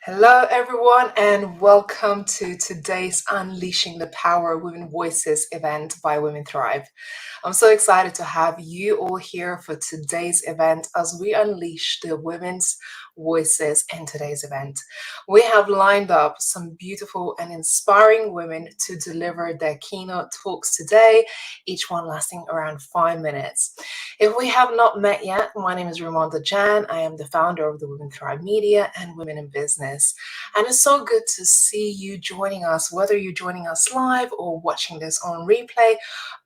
Hello, everyone, and welcome to today's Unleashing the Power of Women Voices event by Women Thrive. I'm so excited to have you all here for today's event as we unleash the women's voices in today's event. We have lined up some beautiful and inspiring women to deliver their keynote talks today, each one lasting around 5 minutes. If we have not met yet, my name is Ramonda Jan. I am the founder of the Women Thrive Media and Women in Business. And it's so good to see you joining us, whether you're joining us live or watching this on replay.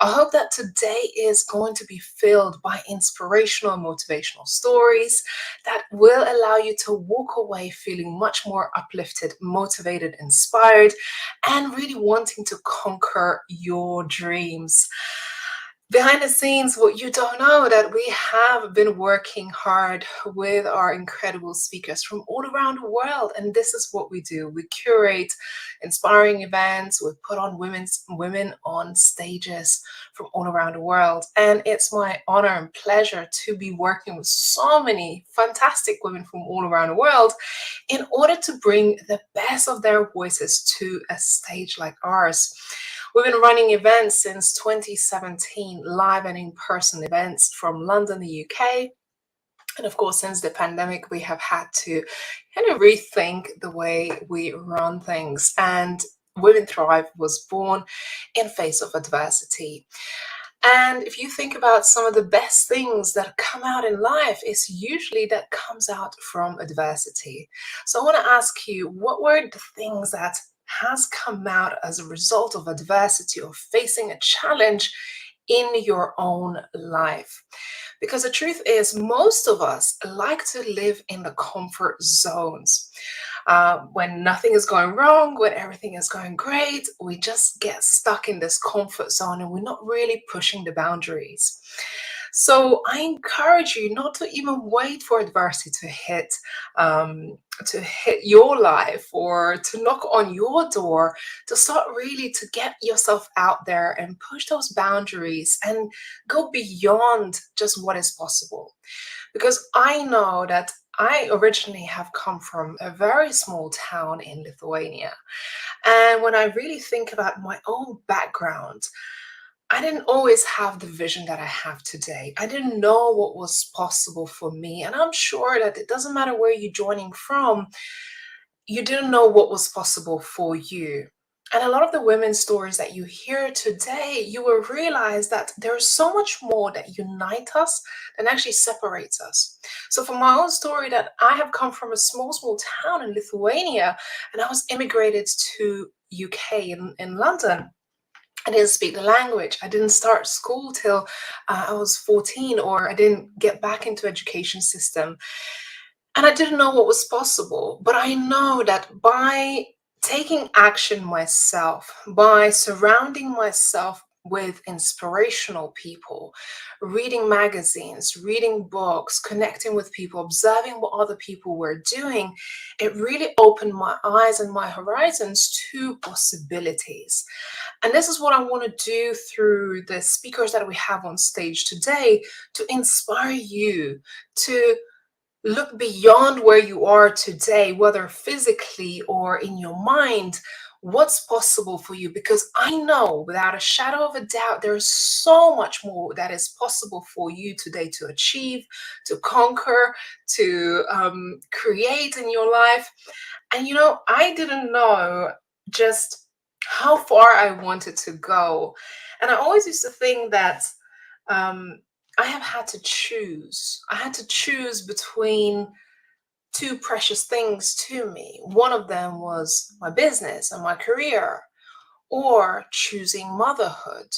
I hope that today is going to be filled by inspirational and motivational stories that will allow you to walk away feeling much more uplifted, motivated, inspired, and really wanting to conquer your dreams. Behind the scenes, what you don't know that we have been working hard with our incredible speakers from all around the world, and this is what we do. We curate inspiring events. We put on women on stages from all around the world, and it's my honor and pleasure to be working with so many fantastic women from all around the world in order to bring the best of their voices to a stage like ours. We've been running events since 2017, live and in-person events from London, the UK. And of course, since the pandemic, we have had to kind of rethink the way we run things. And Women Thrive was born in face of adversity. And if you think about some of the best things that come out in life, it's usually that comes out from adversity. So I want to ask you, what were the things that has come out as a result of adversity or facing a challenge in your own life? Because the truth is, most of us like to live in the comfort zones. When nothing is going wrong, when everything is going great, we just get stuck in this comfort zone and we're not really pushing the boundaries. So I encourage you not to even wait for adversity to hit your life or to knock on your door, to start really to get yourself out there and push those boundaries and go beyond just what is possible. Because I know that I originally have come from a very small town in Lithuania. And when I really think about my own background, I didn't always have the vision that I have today. I didn't know what was possible for me. And I'm sure that it doesn't matter where you're joining from, you didn't know what was possible for you. And a lot of the women's stories that you hear today, you will realize that there is so much more that unites us than actually separates us. So for my own story, that I have come from a small town in Lithuania, and I was immigrated to UK in London. I didn't speak the language. I didn't start school till I was 14, or I didn't get back into education system. And I didn't know what was possible. But I know that by taking action myself, by surrounding myself with inspirational people, reading magazines, reading books, connecting with people, observing what other people were doing, it really opened my eyes and my horizons to possibilities. And this is what I want to do through the speakers that we have on stage today, to inspire you to look beyond where you are today, whether physically or in your mind, what's possible for you. Because I know without a shadow of a doubt, there is so much more that is possible for you today to achieve, to conquer, to create in your life. And I didn't know just how far I wanted to go. And I always used to think that I have had to choose. I had to choose between two precious things to me. One of them was my business and my career, or choosing motherhood.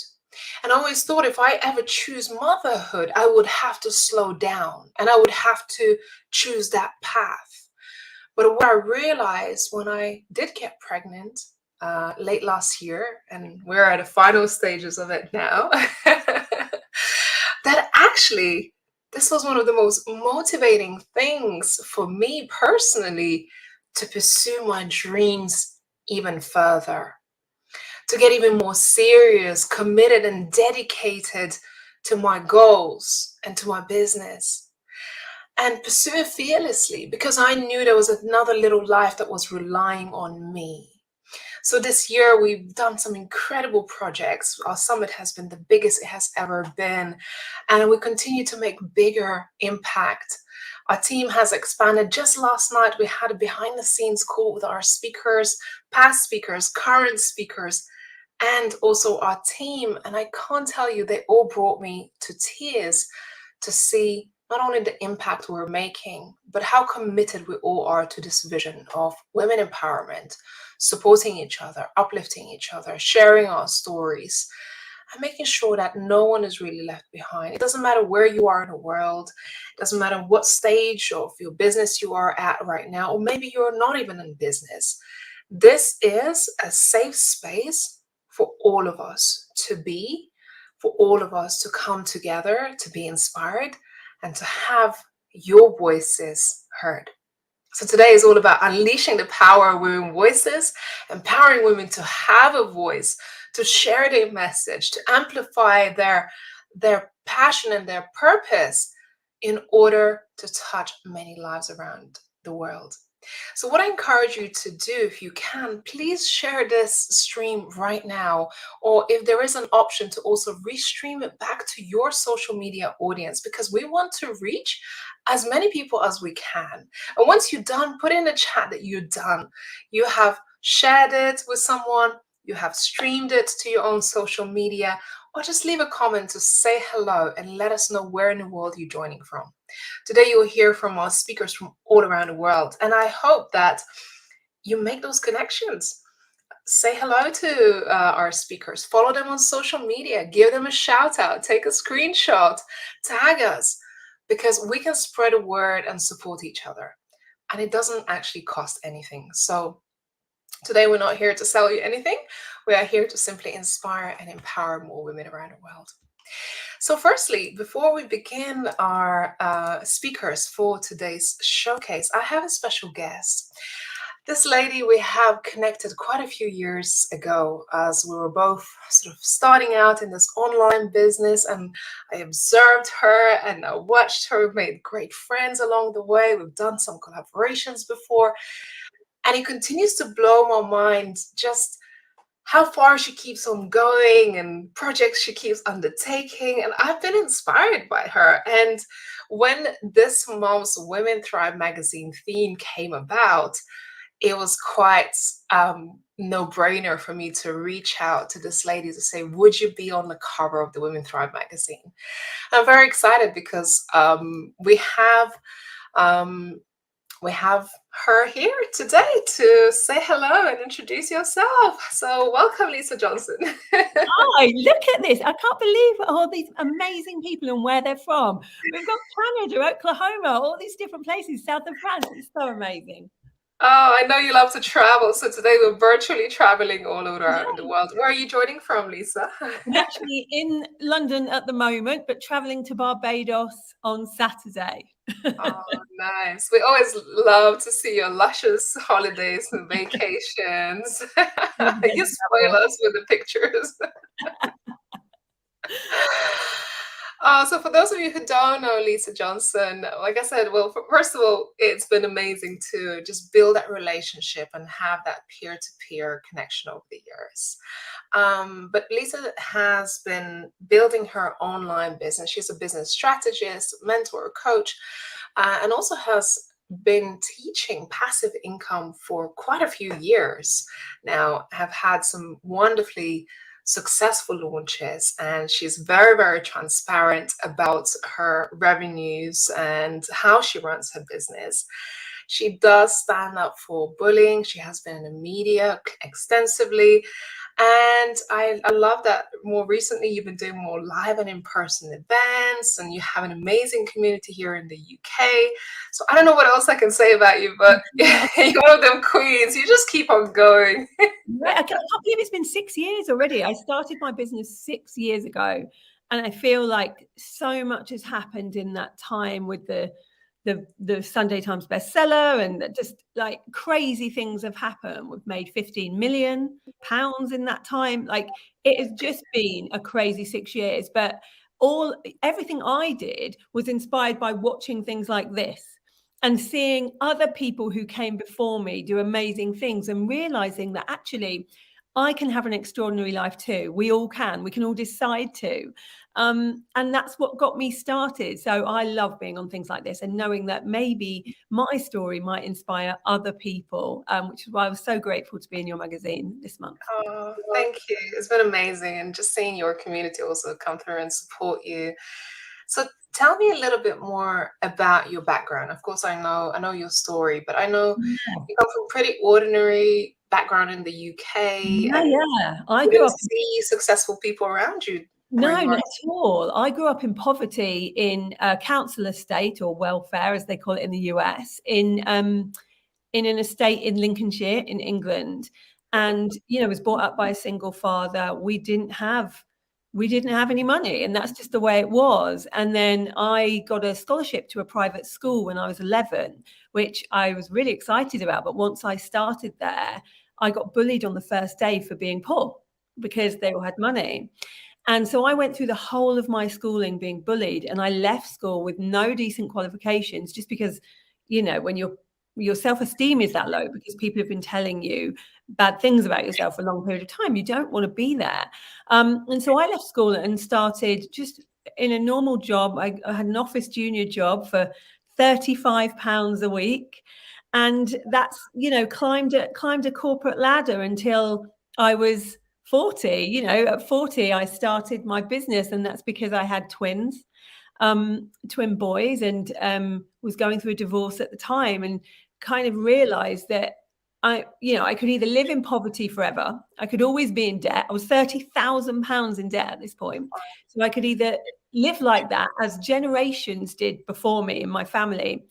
And I always thought if I ever choose motherhood, I would have to slow down and I would have to choose that path. But what I realized when I did get pregnant late last year, and we're at the final stages of it now, that actually this was one of the most motivating things for me personally, to pursue my dreams even further, to get even more serious, committed, and dedicated to my goals and to my business. and pursue it fearlessly because I knew there was another little life that was relying on me. So this year we've done some incredible projects. Our summit has been the biggest it has ever been, and we continue to make bigger impact. Our team has expanded. Just last night we had a behind the scenes call with our speakers, past speakers, current speakers, and also our team. And I can't tell you, they all brought me to tears to see not only the impact we're making, but how committed we all are to this vision of women empowerment, supporting each other, uplifting each other, sharing our stories, and making sure that no one is really left behind. It doesn't matter where you are in the world. It doesn't matter what stage of your business you are at right now, or maybe you're not even in business. This is a safe space for all of us to be, for all of us to come together, to be inspired, and to have your voices heard. So today is all about unleashing the power of women's voices, empowering women to have a voice, to share their message, to amplify their passion and their purpose in order to touch many lives around the world. So what I encourage you to do, if you can, please share this stream right now, or if there is an option to also restream it back to your social media audience, because we want to reach as many people as we can. And once you're done, put in the chat that you're done. You have shared it with someone, you have streamed it to your own social media, or just leave a comment to say hello and let us know where in the world you're joining from. Today, you will hear from our speakers from all around the world, and I hope that you make those connections. Say hello to our speakers, follow them on social media, give them a shout out, take a screenshot, tag us, because we can spread a word and support each other. And it doesn't actually cost anything. So today, we're not here to sell you anything. We are here to simply inspire and empower more women around the world. So firstly, before we begin our speakers for today's showcase, I have a special guest. This lady we have connected quite a few years ago as we were both sort of starting out in this online business, and I observed her and I watched her. We've made great friends along the way. We've done some collaborations before, and it continues to blow my mind just how far she keeps on going and projects she keeps undertaking. And I've been inspired by her. And when this month's Women Thrive magazine theme came about, it was quite no-brainer for me to reach out to this lady to say, would you be on the cover of the Women Thrive magazine? I'm very excited because we have her here today to say hello and introduce yourself. So welcome, Lisa Johnson. Hi, look at this. I can't believe all these amazing people and where they're from. We've got Canada, Oklahoma, all these different places, south of France. It's so amazing. Oh, I know you love to travel. So today we're virtually traveling all around the world. Where are you joining from, Lisa? I'm actually in London at the moment, but traveling to Barbados on Saturday. Oh, nice. We always love to see your luscious holidays and vacations. You spoil us with the pictures. So for those of you who don't know Lisa Johnson, like I said, well, first of all, it's been amazing to just build that relationship and have that peer-to-peer connection over the years. But Lisa has been building her online business. She's a business strategist, mentor, coach, and also has been teaching passive income for quite a few years now, have had some wonderfully successful launches, and she's very, very transparent about her revenues and how she runs her business. She does stand up for bullying. She has been in the media extensively. And I love that more recently you've been doing more live and in-person events, and you have an amazing community here in the UK. So I don't know what else I can say about you, but you're one of them queens. You just keep on going. I can't believe it's been 6 years already. I started my business 6 years ago, and I feel like so much has happened in that time with the Sunday Times bestseller, and just like crazy things have happened. We've made £15 million in that time. Like, it has just been a crazy 6 years. But everything I did was inspired by watching things like this and seeing other people who came before me do amazing things and realizing that actually I can have an extraordinary life too. We all can. We can all decide to. And that's what got me started. So I love being on things like this and knowing that maybe my story might inspire other people, which is why I was so grateful to be in your magazine this month. Oh, thank you. It's been amazing. And just seeing your community also come through and support you. So tell me a little bit more about your background. Of course, I know your story, but I know you come from pretty ordinary background in the UK, and Yeah. I you grew didn't up. see successful people around you where No, you not are. at all. I grew up in poverty in a council estate, or welfare, as they call it in the US, in an estate in Lincolnshire in England. And, was brought up by a single father. We didn't have any money, and that's just the way it was. And then I got a scholarship to a private school when I was 11, which I was really excited about. But once I started there, I got bullied on the first day for being poor because they all had money. And so I went through the whole of my schooling being bullied, and I left school with no decent qualifications just because, when your self-esteem is that low because people have been telling you bad things about yourself for a long period of time, you don't want to be there. And so I left school and started just in a normal job. I had an office junior job for £35 a week. And that's, climbed a corporate ladder until I was 40. At 40, I started my business, and that's because I had twin boys, and was going through a divorce at the time, and kind of realized that I could either live in poverty forever. I could always be in debt. I was £30,000 in debt at this point. So I could either live like that, as generations did before me in my family,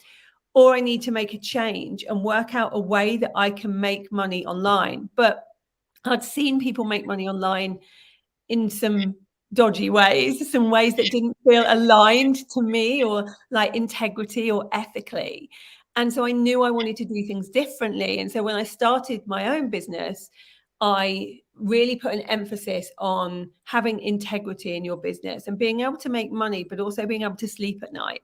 or I need to make a change and work out a way that I can make money online. But I'd seen people make money online in some dodgy ways, some ways that didn't feel aligned to me or like integrity or ethically. And so I knew I wanted to do things differently. And so when I started my own business, I really put an emphasis on having integrity in your business and being able to make money, but also being able to sleep at night.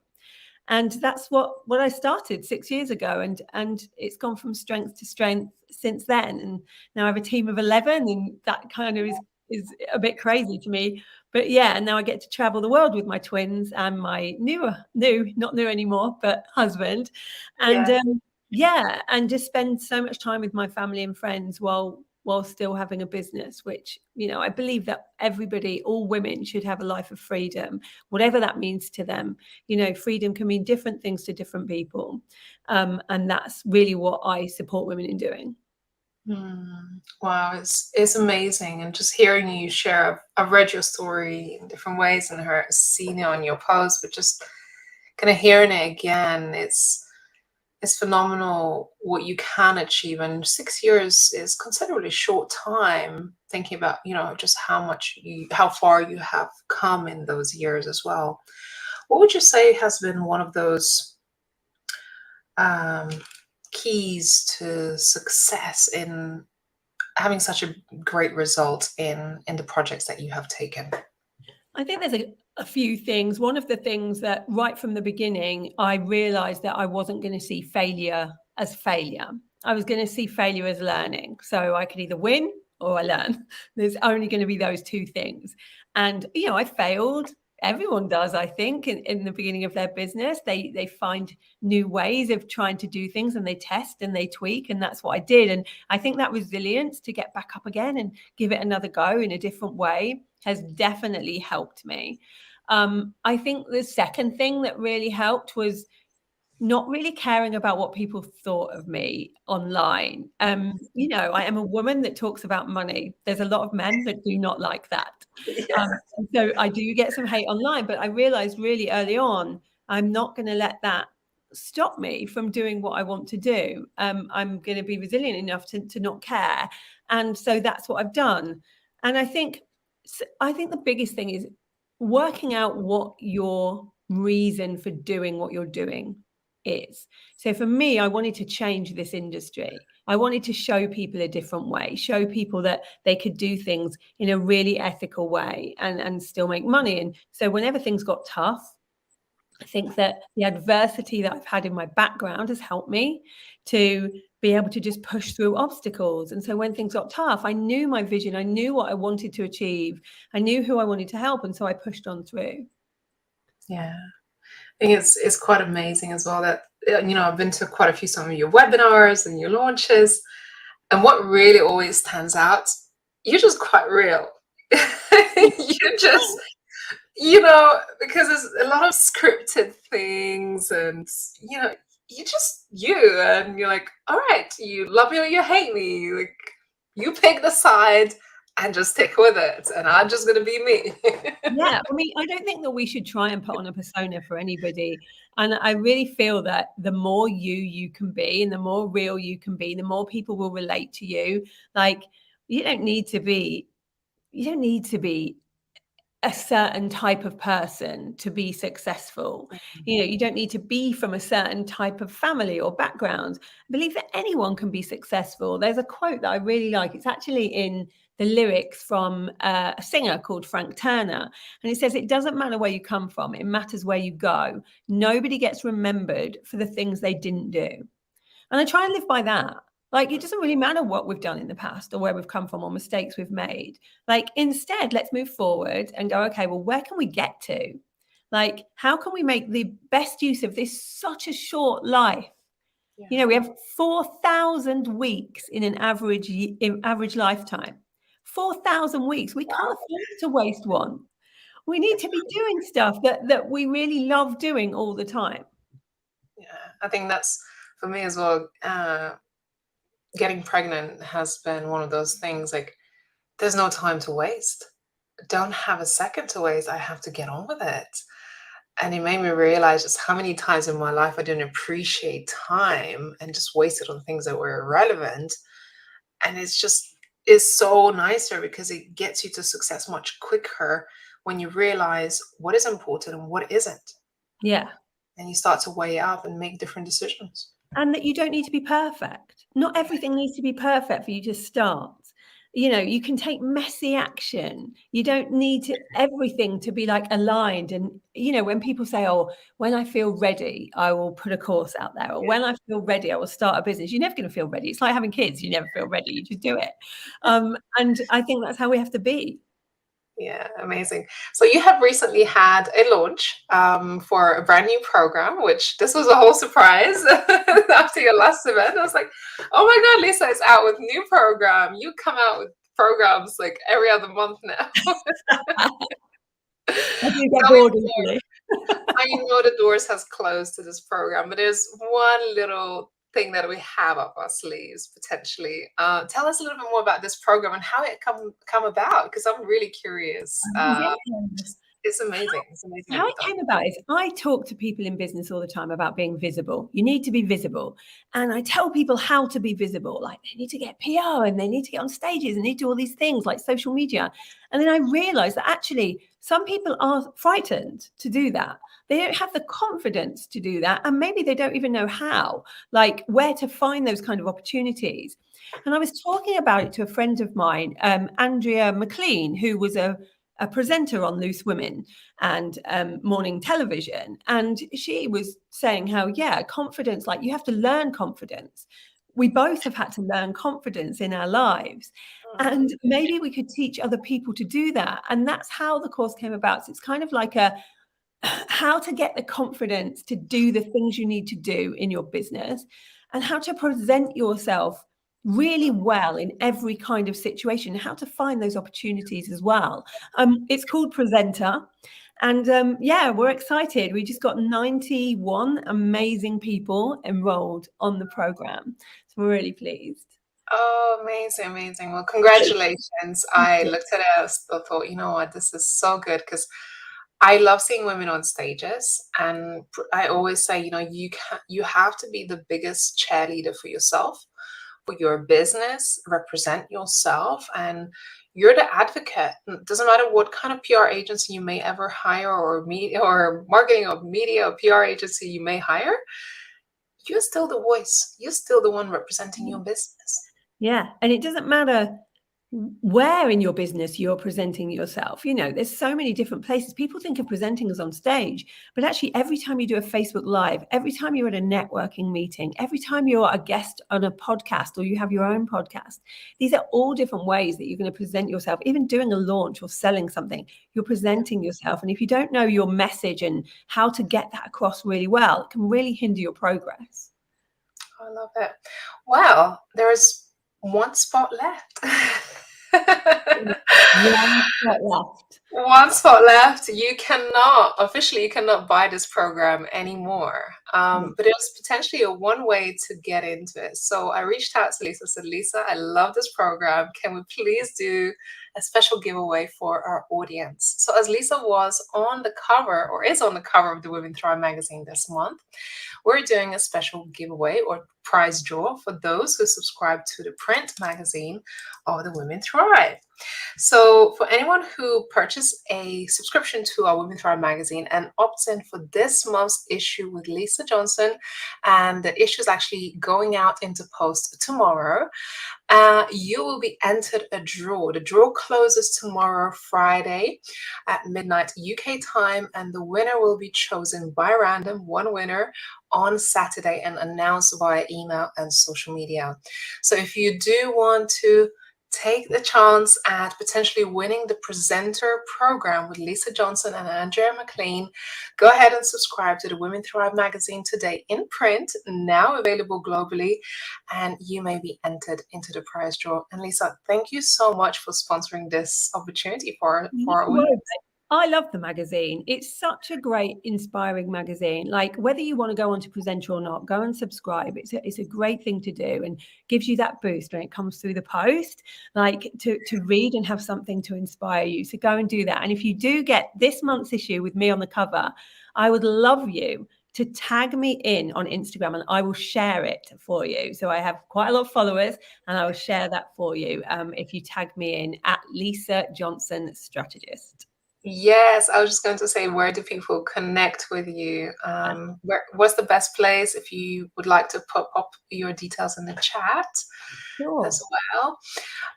And that's what I started 6 years ago, and it's gone from strength to strength since then. And now I have a team of 11, and that kind of is a bit crazy to me. But yeah, and now I get to travel the world with my twins and my not new anymore, but husband. And and just spend so much time with my family and friends while still having a business, which, I believe that everybody, all women, should have a life of freedom, whatever that means to them. Freedom can mean different things to different people. And that's really what I support women in doing. Wow, it's amazing. And just hearing you share, I've read your story in different ways and seen it on your post, but just kind of hearing it again, it's phenomenal what you can achieve. And 6 years is considerably short time, thinking about, just how far you have come in those years as well. What would you say has been one of those keys to success in having such a great result in the projects that you have taken? I think there's a few things. One of the things that right from the beginning, I realized that I wasn't going to see failure as failure. I was going to see failure as learning. So I could either win or I learn. There's only going to be those two things. And, I failed. Everyone does, I think, in the beginning of their business. They find new ways of trying to do things, and they test and they tweak. And that's what I did. And I think that resilience to get back up again and give it another go in a different way has definitely helped me. I think the second thing that really helped was not really caring about what people thought of me online. I am a woman that talks about money. There's a lot of men that do not like that. So I do get some hate online, but I realized really early on, I'm not going to let that stop me from doing what I want to do. I'm going to be resilient enough to not care. And so that's what I've done. And I think the biggest thing is working out what your reason for doing what you're doing is. So for me, I wanted to change this industry. I wanted to show people a different way, show people that they could do things in a really ethical way and still make money. And so whenever things got tough, I think that the adversity that I've had in my background has helped me to be able to just push through obstacles. And so when things got tough, I knew my vision, I knew what I wanted to achieve, I knew who I wanted to help. And so I pushed on through. Yeah. I think it's quite amazing as well that, I've been to quite a few some of your webinars and your launches, and what really always stands out, you're just quite real. You're just, because there's a lot of scripted things, and you just you, and you're like, all right, you love me or you hate me, like you pick the side and just stick with it, and I'm just gonna be me. Yeah, I mean, I don't think that we should try and put on a persona for anybody. And I really feel that the more you can be and the more real you can be, the more people will relate to you. Like you don't need to be a certain type of person to be successful. You don't need to be from a certain type of family or background. I believe that anyone can be successful. There's a quote that I really like. It's actually in the lyrics from a singer called Frank Turner. And it says, it doesn't matter where you come from, it matters where you go. Nobody gets remembered for the things they didn't do. And I try and live by that. Like, it doesn't really matter what we've done in the past or where we've come from or mistakes we've made. Like, instead, let's move forward and go, okay, well, where can we get to? Like, how can we make the best use of this such a short life? Yeah. We have 4,000 weeks in an average lifetime. 4,000 weeks. We can't afford to waste one. We need to be doing stuff that we really love doing all the time. Yeah, I think that's for me as well. Getting pregnant has been one of those things, like, there's no time to waste. Don't have a second to waste. I have to get on with it. And it made me realize just how many times in my life I didn't appreciate time and just wasted on things that were irrelevant. And it's so nicer because it gets you to success much quicker when you realize what is important and what isn't. Yeah. And you start to weigh up and make different decisions. And that you don't need to be perfect. Not everything needs to be perfect for you to start. You can take messy action. You don't need everything to be like aligned. And, when people say, oh, when I feel ready, I will put a course out there. Or when I feel ready, I will start a business. You're never going to feel ready. It's like having kids. You never feel ready. You just do it. And I think that's how we have to be. Yeah, amazing. So you have recently had a launch for a brand new program, which this was a whole surprise after your last event. I was like, oh my God, Lisa is out with new program. You come out with programs like every other month now. I do get bored easily. I know the doors has closed to this program, but there's one little thing that we have up our sleeves potentially. Tell us a little bit more about this program and how it come about, because I'm really curious. It's amazing. It's amazing. How it came about is I talk to people in business all the time about being visible. You need to be visible. And I tell people how to be visible. Like, they need to get PR and they need to get on stages and they need to do all these things like social media. And then I realized that actually some people are frightened to do that. They don't have the confidence to do that. And maybe they don't even know how, like where to find those kind of opportunities. And I was talking about it to a friend of mine, Andrea McLean, who was a presenter on Loose Women and morning television. And she was saying how, confidence, like you have to learn confidence. We both have had to learn confidence in our lives. And maybe we could teach other people to do that. And that's how the course came about. So it's kind of like how to get the confidence to do the things you need to do in your business and how to present yourself really well in every kind of situation, how to find those opportunities as well. It's called Presenter. And we're excited. We just got 91 amazing people enrolled on the program. So we're really pleased. Oh, amazing, amazing. Well, congratulations. I looked at it, I thought, you know what, this is so good, because I love seeing women on stages, and I always say, you have to be the biggest cheerleader for yourself, for your business, represent yourself, and you're the advocate. It doesn't matter what kind of PR agency you may ever hire, or media or marketing or media or PR agency you may hire. you're still the voice. You're still the one representing your business. Yeah. And it doesn't matter where in your business you're presenting yourself. You know, there's so many different places. People think of presenting as on stage, but actually every time you do a Facebook Live, every time you're at a networking meeting, every time you're a guest on a podcast or you have your own podcast, these are all different ways that you're going to present yourself. Even doing a launch or selling something, you're presenting yourself. And if you don't know your message and how to get that across really well, it can really hinder your progress. I love it. Well, there's one spot left. One spot left. One spot left. You cannot buy this program anymore. But it was potentially a one way to get into it. So I reached out to Lisa and said, Lisa, I love this program. Can we please do a special giveaway for our audience? So as Lisa was on the cover, or is on the cover of the Women Thrive magazine this month, we're doing a special giveaway or prize draw for those who subscribe to the print magazine of the Women Thrive. So for anyone who purchased a subscription to our Women Thrive magazine and opts in for this month's issue with Lisa Johnson, and the issue is actually going out into post tomorrow, you will be entered a draw. The draw closes tomorrow, Friday at midnight UK time, and the winner will be chosen by random, one winner, on Saturday and announced via email and social media. So if you do want to take the chance at potentially winning the presenter program with Lisa Johnson and Andrea McLean, go ahead and subscribe to the Women Thrive magazine today in print, now available globally, and you may be entered into the prize draw. And Lisa, thank you so much for sponsoring this opportunity for our women. I love the magazine. It's such a great, inspiring magazine. Like whether you want to go on to presenter or not, go and subscribe. It's a great thing to do and gives you that boost when it comes through the post, like to read and have something to inspire you. So go and do that. And if you do get this month's issue with me on the cover, I would love you to tag me in on Instagram and I will share it for you. So I have quite a lot of followers and I will share that for you if you tag me in at Lisa Johnson Strategist. Yes, I was just going to say, where do people connect with you? What's the best place if you would like to pop up your details in the chat as well?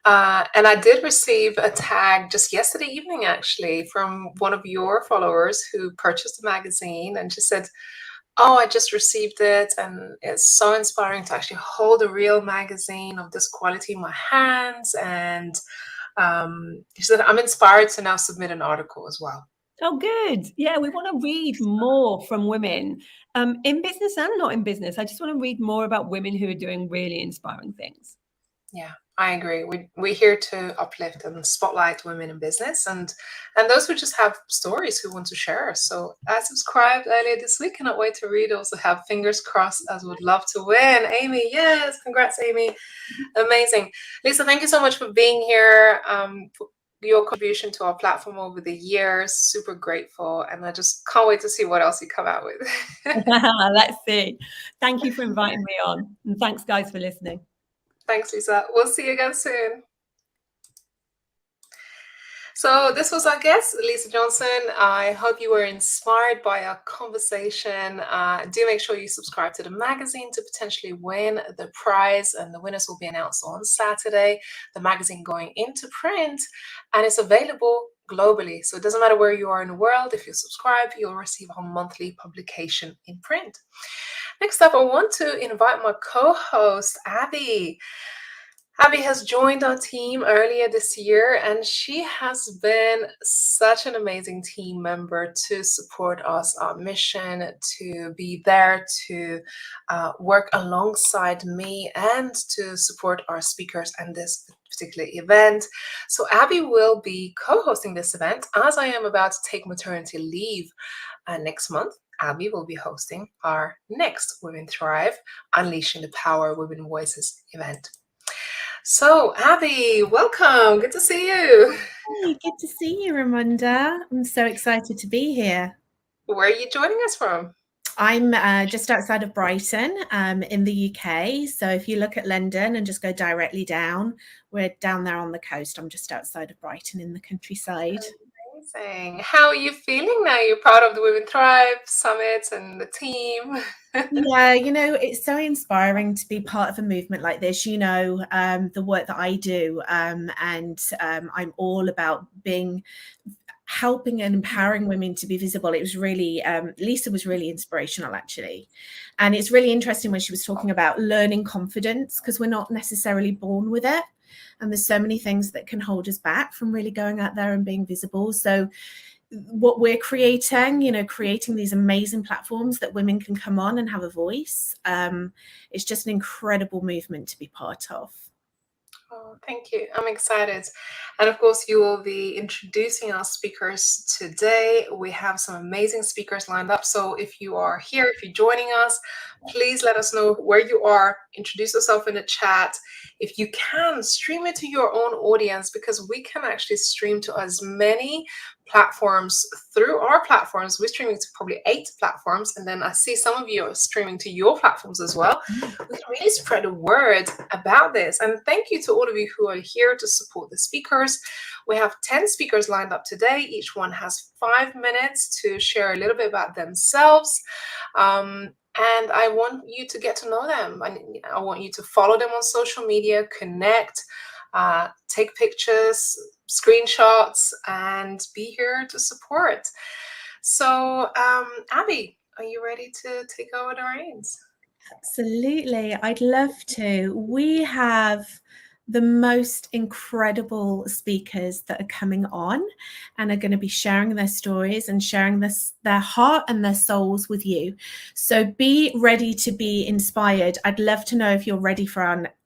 And I did receive a tag just yesterday evening, actually, from one of your followers who purchased the magazine, and she said, oh, I just received it, and it's so inspiring to actually hold a real magazine of this quality in my hands. And he said, I'm inspired to now submit an article as well. Oh, good. Yeah, we want to read more from women in business and not in business. I just want to read more about women who are doing really inspiring things. Yeah, I agree. We're here to uplift and spotlight women in business and those who just have stories who want to share. So I subscribed earlier this week. Cannot wait to read. Also have fingers crossed as would love to win. Amy, yes, congrats, Amy. Amazing. Lisa, thank you so much for being here. For your contribution to our platform over the years. Super grateful. And I just can't wait to see what else you come out with. Let's see. Thank you for inviting me on. And thanks, guys, for listening. Thanks, Lisa. We'll see you again soon. So this was our guest, Lisa Johnson. I hope you were inspired by our conversation. Do make sure you subscribe to the magazine to potentially win the prize, and the winners will be announced on Saturday. The magazine going into print, and it's available globally. So it doesn't matter where you are in the world. If you subscribe, you'll receive our monthly publication in print. Next up, I want to invite my co-host, Abby. Abby has joined our team earlier this year, and she has been such an amazing team member to support us, our mission, to be there, to work alongside me, and to support our speakers and this particular event. So Abby will be co-hosting this event as I am about to take maternity leave next month. Abby will be hosting our next Women Thrive, Unleashing the Power of Women Voices event. So, Abby, welcome. Good to see you. Hey, good to see you, Ramunda. I'm so excited to be here. Where are you joining us from? I'm just outside of Brighton in the UK. So if you look at London and just go directly down, we're down there on the coast. I'm just outside of Brighton in the countryside. Amazing. How are you feeling now? You're proud of the Women Thrive Summit and the team? Yeah, it's so inspiring to be part of a movement like this. The work that I do, and I'm all about helping and empowering women to be visible. It was really, Lisa was really inspirational, actually. And it's really interesting when she was talking about learning confidence, because we're not necessarily born with it. And there's so many things that can hold us back from really going out there and being visible. So what we're creating these amazing platforms that women can come on and have a voice. It's just an incredible movement to be part of. Oh, thank you. I'm excited. And of course, you will be introducing our speakers today. We have some amazing speakers lined up. So if you are here, if you're joining us, please let us know where you are. Introduce yourself in the chat. If you can, stream it to your own audience, because we can actually stream to as many platforms through our platforms. We're streaming to probably 8 platforms, and then I see some of you are streaming to your platforms as well. We can really spread the word about this. And thank you to all of you who are here to support the speakers. We have 10 speakers lined up today. Each one has 5 minutes to share a little bit about themselves. And I want you to get to know them. I want you to follow them on social media, connect, take pictures, screenshots, and be here to support. So, Abby, are you ready to take over the reins? Absolutely. I'd love to. We have the most incredible speakers that are coming on and are going to be sharing their stories and sharing their heart and their souls with you. So be ready to be inspired. I'd love to know if you're ready for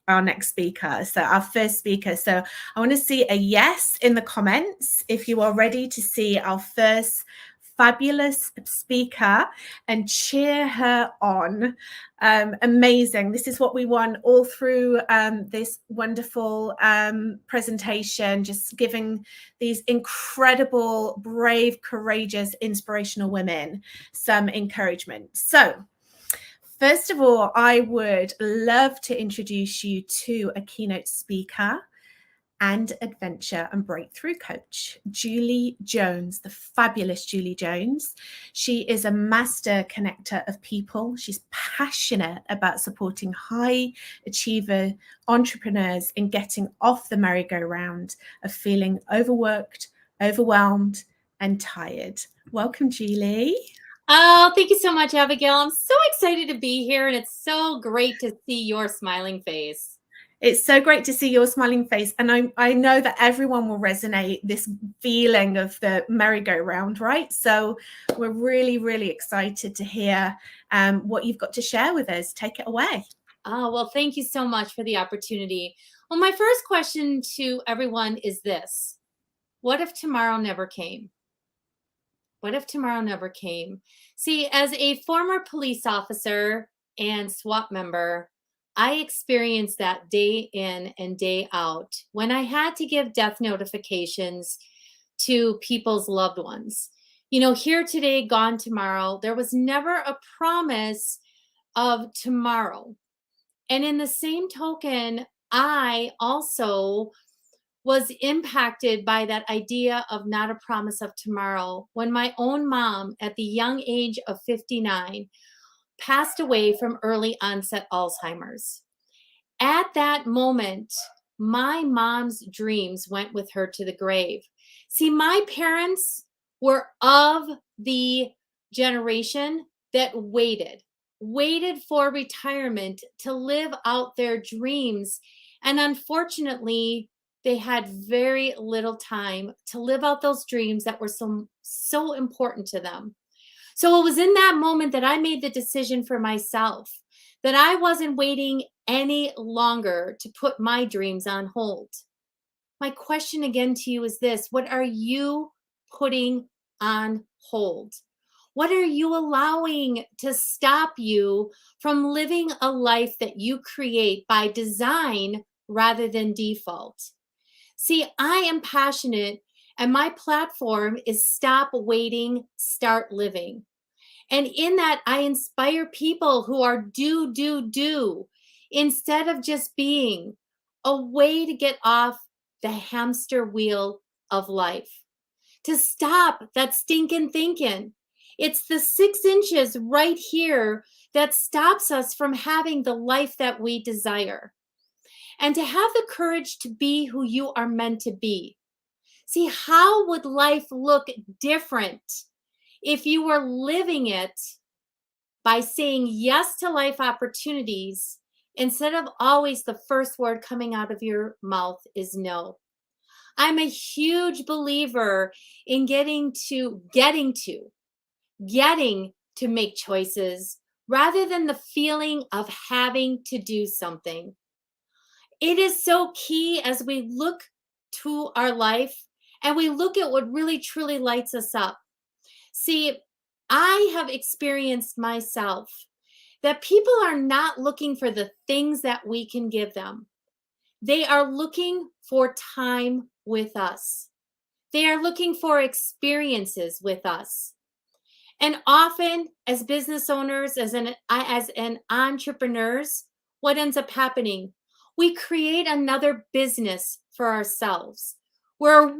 our next speaker. So our first speaker. So I want to see a yes in the comments if you are ready to see our first fabulous speaker and cheer her on. Amazing. This is what we want all through this wonderful presentation, just giving these incredible, brave, courageous, inspirational women some encouragement. So first of all, I would love to introduce you to a keynote speaker and adventure and breakthrough coach, Julie Jones, the fabulous Julie Jones. She is a master connector of people. She's passionate about supporting high achiever entrepreneurs in getting off the merry-go-round of feeling overworked, overwhelmed, and tired. Welcome, Julie. Oh, thank you so much, Abigail. I'm so excited to be here, and it's so great to see your smiling face. It's so great to see your smiling face. And I know that everyone will resonate this feeling of the merry-go-round, right? So we're really, really excited to hear what you've got to share with us. Take it away. Oh, well, thank you so much for the opportunity. Well, my first question to everyone is this. What if tomorrow never came? What if tomorrow never came? See, as a former police officer and SWAT member, I experienced that day in and day out when I had to give death notifications to people's loved ones. You know, here today, gone tomorrow. There was never a promise of tomorrow. And in the same token, I also was impacted by that idea of not a promise of tomorrow when my own mom, at the young age of 59, passed away from early onset Alzheimer's. At that moment, my mom's dreams went with her to the grave. See, my parents were of the generation that waited for retirement to live out their dreams. And unfortunately, they had very little time to live out those dreams that were so important to them. So it was in that moment that I made the decision for myself that I wasn't waiting any longer to put my dreams on hold. My question again to you is this: what are you putting on hold? What are you allowing to stop you from living a life that you create by design rather than default? See, I am passionate, and my platform is Stop Waiting, Start Living. And in that, I inspire people who are do, instead of just being a way to get off the hamster wheel of life. to stop that stinking thinking. It's the 6 inches right here that stops us from having the life that we desire. And to have the courage to be who you are meant to be. See, how would life look different if you were living it by saying yes to life opportunities instead of always the first word coming out of your mouth is no? I'm a huge believer in getting to make choices rather than the feeling of having to do something. It is so key as we look to our life and we look at what really truly lights us up. See, I have experienced myself that people are not looking for the things that we can give them. They are looking for time with us. They are looking for experiences with us. And often as business owners, as an entrepreneurs, what ends up happening? We create another business for ourselves where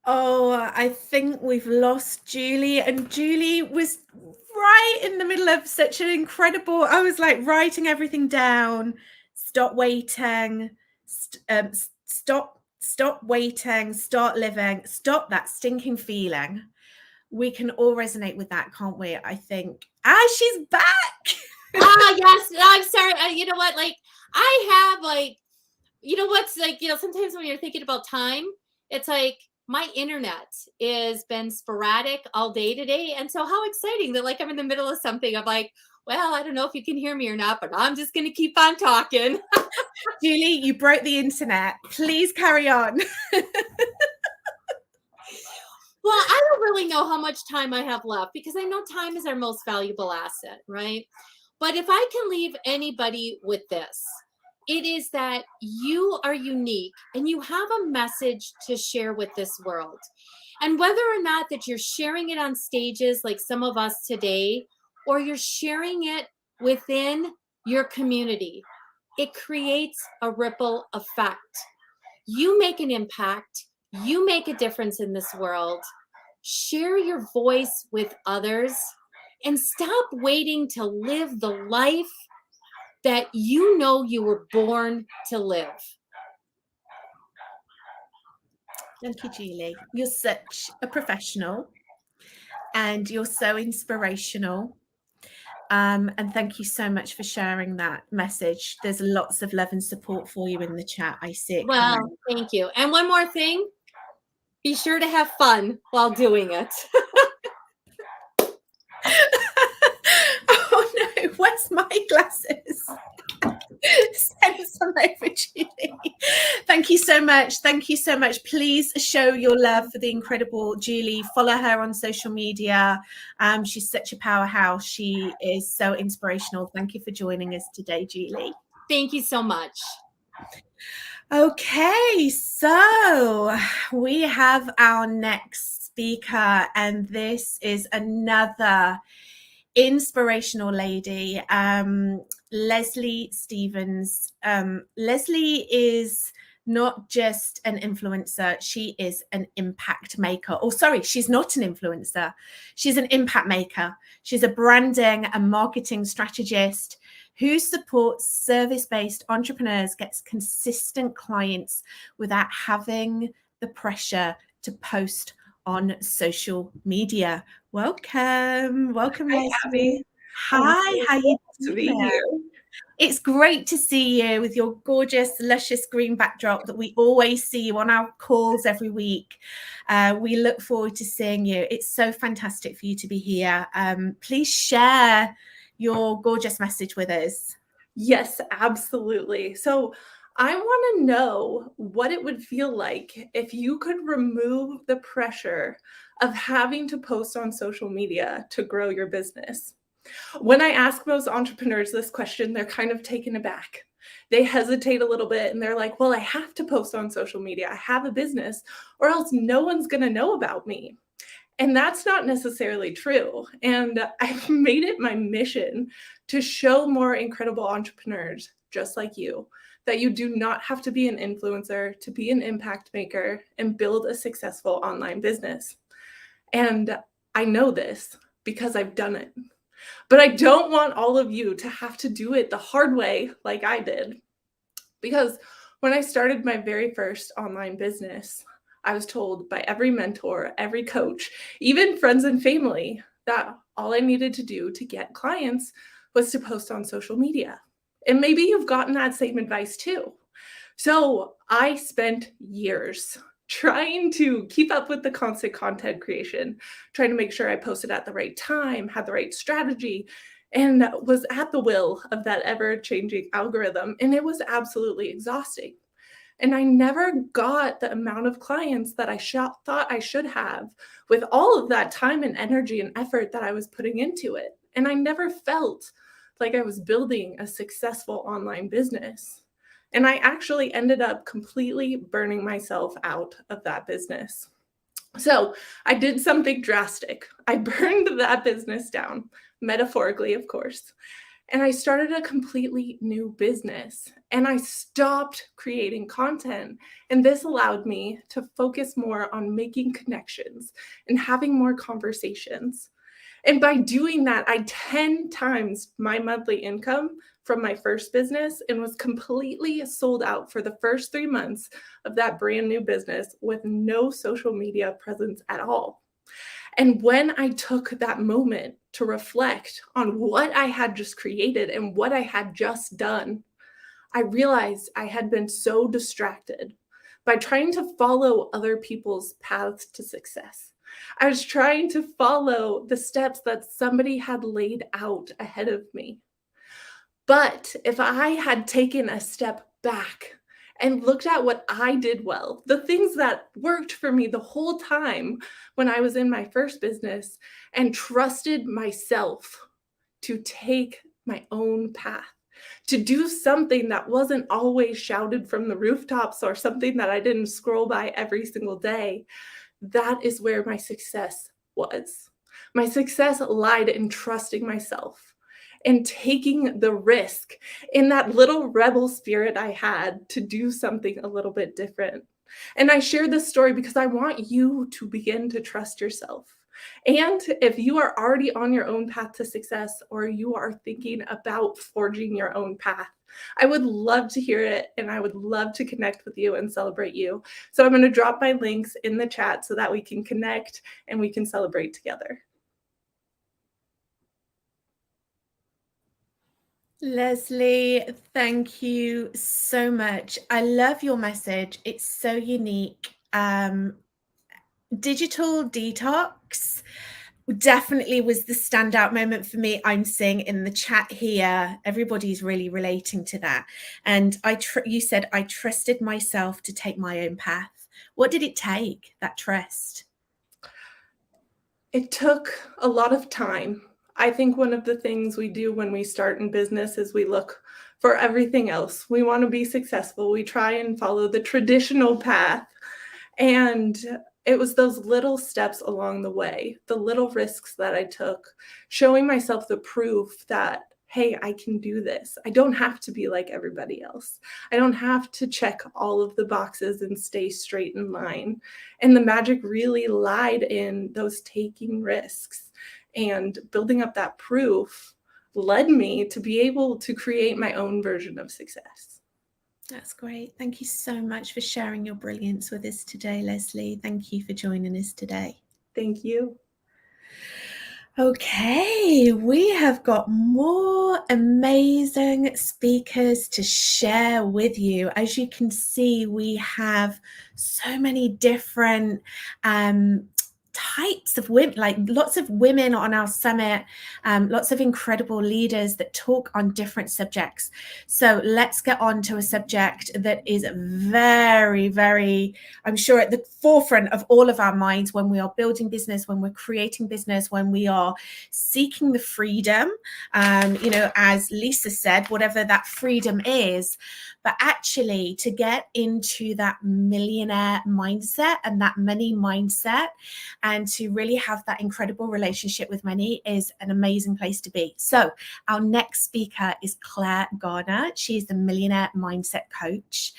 Oh, I think we've lost Julie, and Julie was right in the middle of such an incredible, I was like writing everything down. Stop waiting, stop waiting, start living, stop that stinking feeling. We can all resonate with that, can't we? I think. She's back. yes, I'm sorry. You know what? Like, I have like, you know what's like, you know, sometimes when you're thinking about time, it's like my internet has been sporadic all day today. And so how exciting that like I'm in the middle of something. I'm like, well, I don't know if you can hear me or not, but I'm just going to keep on talking. Julie, you broke the internet. Please carry on. Well, I don't really know how much time I have left because I know time is our most valuable asset, right? But if I can leave anybody with this, it is that you are unique and you have a message to share with this world. And whether or not that you're sharing it on stages like some of us today, or you're sharing it within your community, it creates a ripple effect. You make an impact. You make a difference in this world. Share your voice with others and stop waiting to live the life that you know you were born to live. Thank you, Julie. You're such a professional and you're so inspirational. And thank you so much for sharing that message. There's lots of love and support for you in the chat. I see it. Well, thank you. And one more thing, be sure to have fun while doing it. Oh no, where's my glasses? Send some over, Julie. Thank you so much. Thank you so much. Please show your love for the incredible Julie. Follow her on social media. She's such a powerhouse. She is so inspirational. Thank you for joining us today, Julie. Thank you so much. Okay, so we have our next speaker, and this is another inspirational lady, Leslie Stevens. Leslie is not just an influencer, she is an impact maker. Oh, sorry, she's not an influencer. She's an impact maker. She's a branding and marketing strategist who supports service-based entrepreneurs, gets consistent clients without having the pressure to post on social media. Welcome, Hi, Abby. Hi, how you To be here. It's great to see you with your gorgeous, luscious green backdrop that we always see you on our calls every week. We look forward to seeing you. It's so fantastic for you to be here. Please share your gorgeous message with us. Yes, absolutely. So I want to know what it would feel like if you could remove the pressure of having to post on social media to grow your business. When I ask most entrepreneurs this question, they're kind of taken aback. They hesitate a little bit and they're like, well, I have to post on social media. I have a business or else no one's going to know about me. And that's not necessarily true. And I've made it my mission to show more incredible entrepreneurs just like you that you do not have to be an influencer to be an impact maker and build a successful online business. And I know this because I've done it. But I don't want all of you to have to do it the hard way like I did. Because when I started my very first online business, I was told by every mentor, every coach, even friends and family, that all I needed to do to get clients was to post on social media. And maybe you've gotten that same advice too. So I spent years trying to keep up with the constant content creation, trying to make sure I posted at the right time, had the right strategy, and was at the will of that ever-changing algorithm. And it was absolutely exhausting. And I never got the amount of clients that I thought I should have with all of that time and energy and effort that I was putting into it. And I never felt like I was building a successful online business. And I actually ended up completely burning myself out of that business. So I did something drastic. I burned that business down, metaphorically, of course. And I started a completely new business and I stopped creating content. And this allowed me to focus more on making connections and having more conversations. And by doing that, I 10 times my monthly income from my first business and was completely sold out for the first 3 months of that brand new business with no social media presence at all. And when I took that moment to reflect on what I had just created and what I had just done, I realized I had been so distracted by trying to follow other people's paths to success. I was trying to follow the steps that somebody had laid out ahead of me. But if I had taken a step back and looked at what I did well, the things that worked for me the whole time when I was in my first business, and trusted myself to take my own path, to do something that wasn't always shouted from the rooftops or something that I didn't scroll by every single day, that is where my success was. My success lied in trusting myself and taking the risk in that little rebel spirit I had to do something a little bit different. And I share this story because I want you to begin to trust yourself. And if you are already on your own path to success, or you are thinking about forging your own path, I would love to hear it, and I would love to connect with you and celebrate you. So I'm going to drop my links in the chat so that we can connect and we can celebrate together. Leslie, thank you so much. I love your message. It's so unique. Digital detox definitely was the standout moment for me. I'm seeing in the chat here, everybody's really relating to that. And you said, I trusted myself to take my own path. What did it take, that trust? It took a lot of time. I think one of the things we do when we start in business is we look for everything else. We want to be successful. We try and follow the traditional path. And it was those little steps along the way, the little risks that I took, showing myself the proof that, hey, I can do this. I don't have to be like everybody else. I don't have to check all of the boxes and stay straight in line. And the magic really lied in those taking risks, and building up that proof led me to be able to create my own version of success. That's great. Thank you so much for sharing your brilliance with us today, Leslie. Thank you for joining us today. Thank you. Okay, we have got more amazing speakers to share with you. As you can see, we have so many different types of women, like lots of women on our summit, lots of incredible leaders that talk on different subjects. So let's get on to a subject that is very, very, I'm sure, at the forefront of all of our minds when we are building business, when we're creating business, when we are seeking the freedom, as Lisa said, whatever that freedom is. but actually to get into that millionaire mindset and that money mindset, and to really have that incredible relationship with money, is an amazing place to be. So our next speaker is Claire Garner. She's the Millionaire Mindset Coach.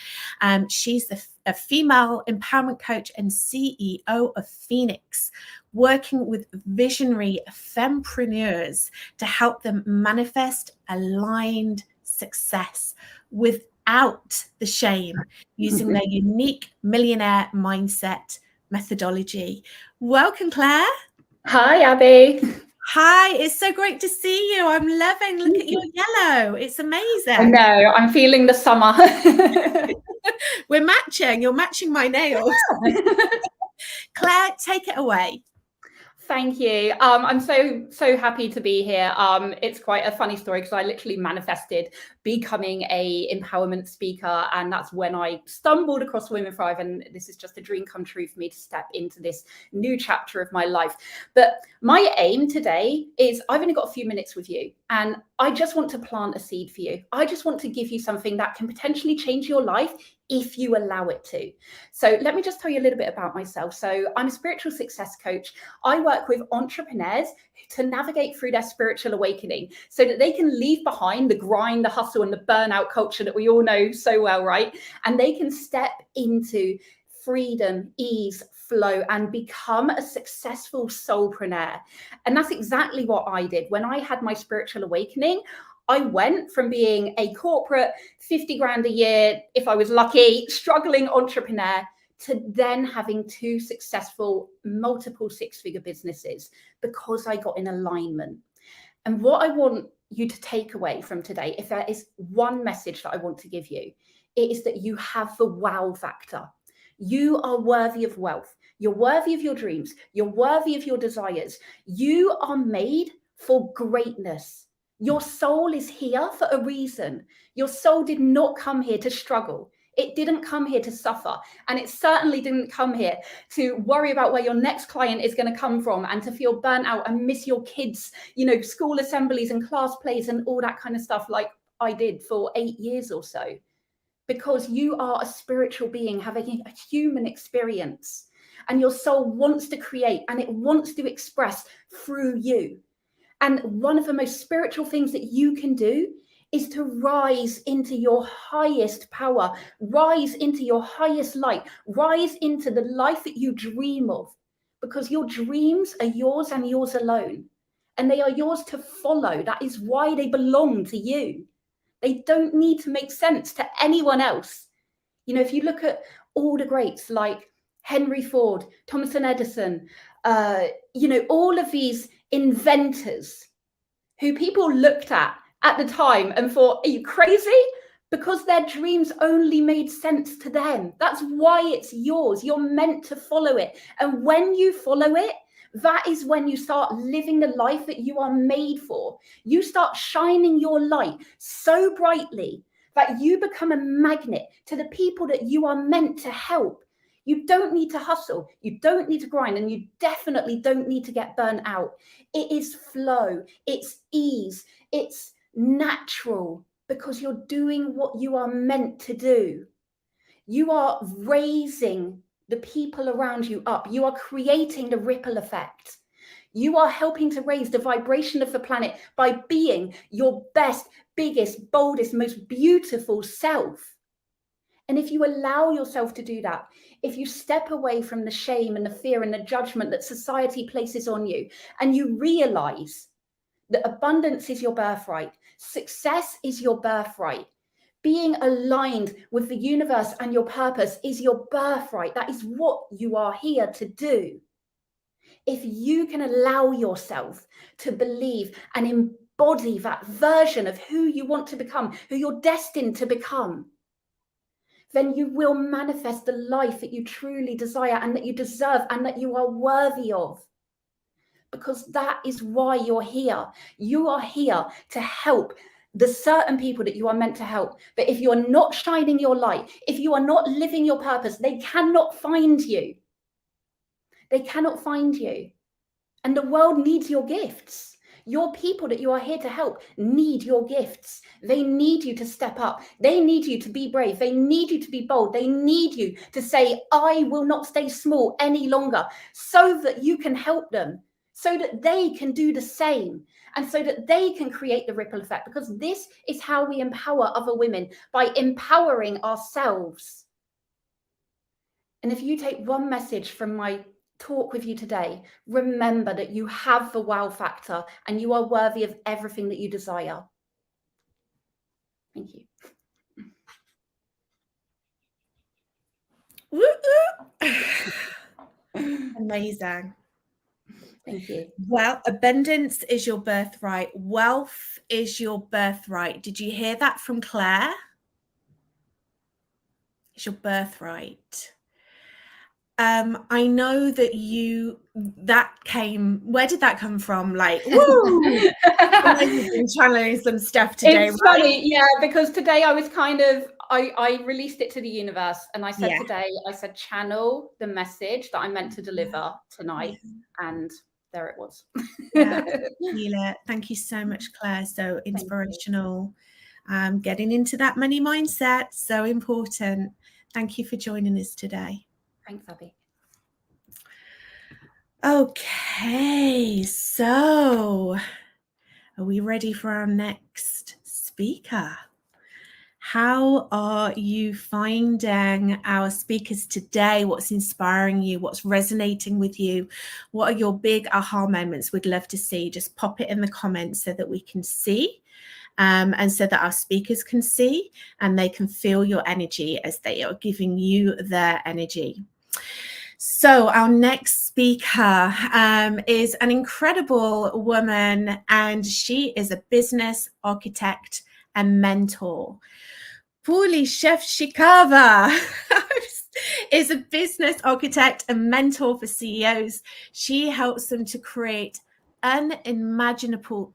She's a female empowerment coach and CEO of Phoenix, working with visionary fempreneurs to help them manifest aligned success without the shame, using their unique millionaire mindset methodology. Welcome, Claire. Hi, Abby. Hi, it's so great to see you. I'm loving, look at your yellow. It's amazing. I know, I'm feeling the summer. We're matching. You're matching my nails. Claire, take it away. Thank you. I'm so happy to be here. It's quite a funny story because I literally manifested becoming a empowerment speaker, and that's when I stumbled across Women Thrive, and this is just a dream come true for me to step into this new chapter of my life. But my aim today is, I've only got a few minutes with you, and I just want to plant a seed for you. I just want to give you something that can potentially change your life if you allow it to. So let me just tell you a little bit about myself. So I'm a spiritual success coach. I work with entrepreneurs to navigate through their spiritual awakening so that they can leave behind the grind, the hustle, and the burnout culture that we all know so well, right? And they can step into freedom, ease, flow, and become a successful soulpreneur. And that's exactly what I did. When I had my spiritual awakening, I went from being a corporate 50 grand a year, if I was lucky, struggling entrepreneur, to then having two successful multiple six-figure businesses because I got in alignment. And what I want you to take away from today, if there is one message that I want to give you, it is that you have the wow factor. You are worthy of wealth. You're worthy of your dreams. You're worthy of your desires. You are made for greatness. Your soul is here for a reason. Your soul did not come here to struggle. It didn't come here to suffer. And it certainly didn't come here to worry about where your next client is going to come from and to feel burnt out and miss your kids, school assemblies and class plays and all that kind of stuff like I did for 8 years or so. Because you are a spiritual being having a human experience, and your soul wants to create and it wants to express through you. And one of the most spiritual things that you can do is to rise into your highest power, rise into your highest light, rise into the life that you dream of, because your dreams are yours and yours alone, and they are yours to follow. That is why they belong to you. They don't need to make sense to anyone else. If you look at all the greats like Henry Ford, Thomas Edison, all of these inventors who people looked at the time and thought, are you crazy? Because their dreams only made sense to them. That's why it's yours. You're meant to follow it. And when you follow it, that is when you start living the life that you are made for. You start shining your light so brightly that you become a magnet to the people that you are meant to help. You don't need to hustle. You don't need to grind, and you definitely don't need to get burnt out. It is flow. It's ease. It's natural because you're doing what you are meant to do. You are raising the people around you up. You are creating the ripple effect. You are helping to raise the vibration of the planet by being your best, biggest, boldest, most beautiful self. And if you allow yourself to do that, if you step away from the shame and the fear and the judgment that society places on you, and you realize that abundance is your birthright, success is your birthright, being aligned with the universe and your purpose is your birthright. That is what you are here to do. If you can allow yourself to believe and embody that version of who you want to become, who you're destined to become, then you will manifest the life that you truly desire and that you deserve and that you are worthy of. Because that is why you're here. You are here to help the certain people that you are meant to help. But if you are not shining your light, if you are not living your purpose, they cannot find you. They cannot find you. And the world needs your gifts. Your people that you are here to help need your gifts. They need you to step up. They need you to be brave. They need you to be bold. They need you to say, I will not stay small any longer, so that you can help them, so that they can do the same, and so that they can create the ripple effect. Because this is how we empower other women, by empowering ourselves. And if you take one message from my talk with you today, remember that you have the wow factor and you are worthy of everything that you desire. Thank you. Amazing. Thank you. Well, abundance is your birthright. Wealth is your birthright. Did you hear that from Claire? It's your birthright. I know that where did that come from? Like, woo! You've been channeling some stuff today. It's funny, yeah, because today I was kind of, I released it to the universe, and I said today, I said, channel the message that I'm meant to deliver tonight. And there it was. Yeah, feel it. Thank you so much, Claire. So inspirational. Getting into that money mindset, so important. Thank you for joining us today. Thanks, Abby. Okay, so are we ready for our next speaker? How are you finding our speakers today? What's inspiring you? What's resonating with you? What are your big aha moments? We'd love to see. Just pop it in the comments so that we can see. And so that our speakers can see and they can feel your energy as they are giving you their energy. So our next speaker is an incredible woman, and she is a business architect and mentor. 𝐷𝐸𝐸 is a business architect and mentor for CEOs. She helps them to create unimaginable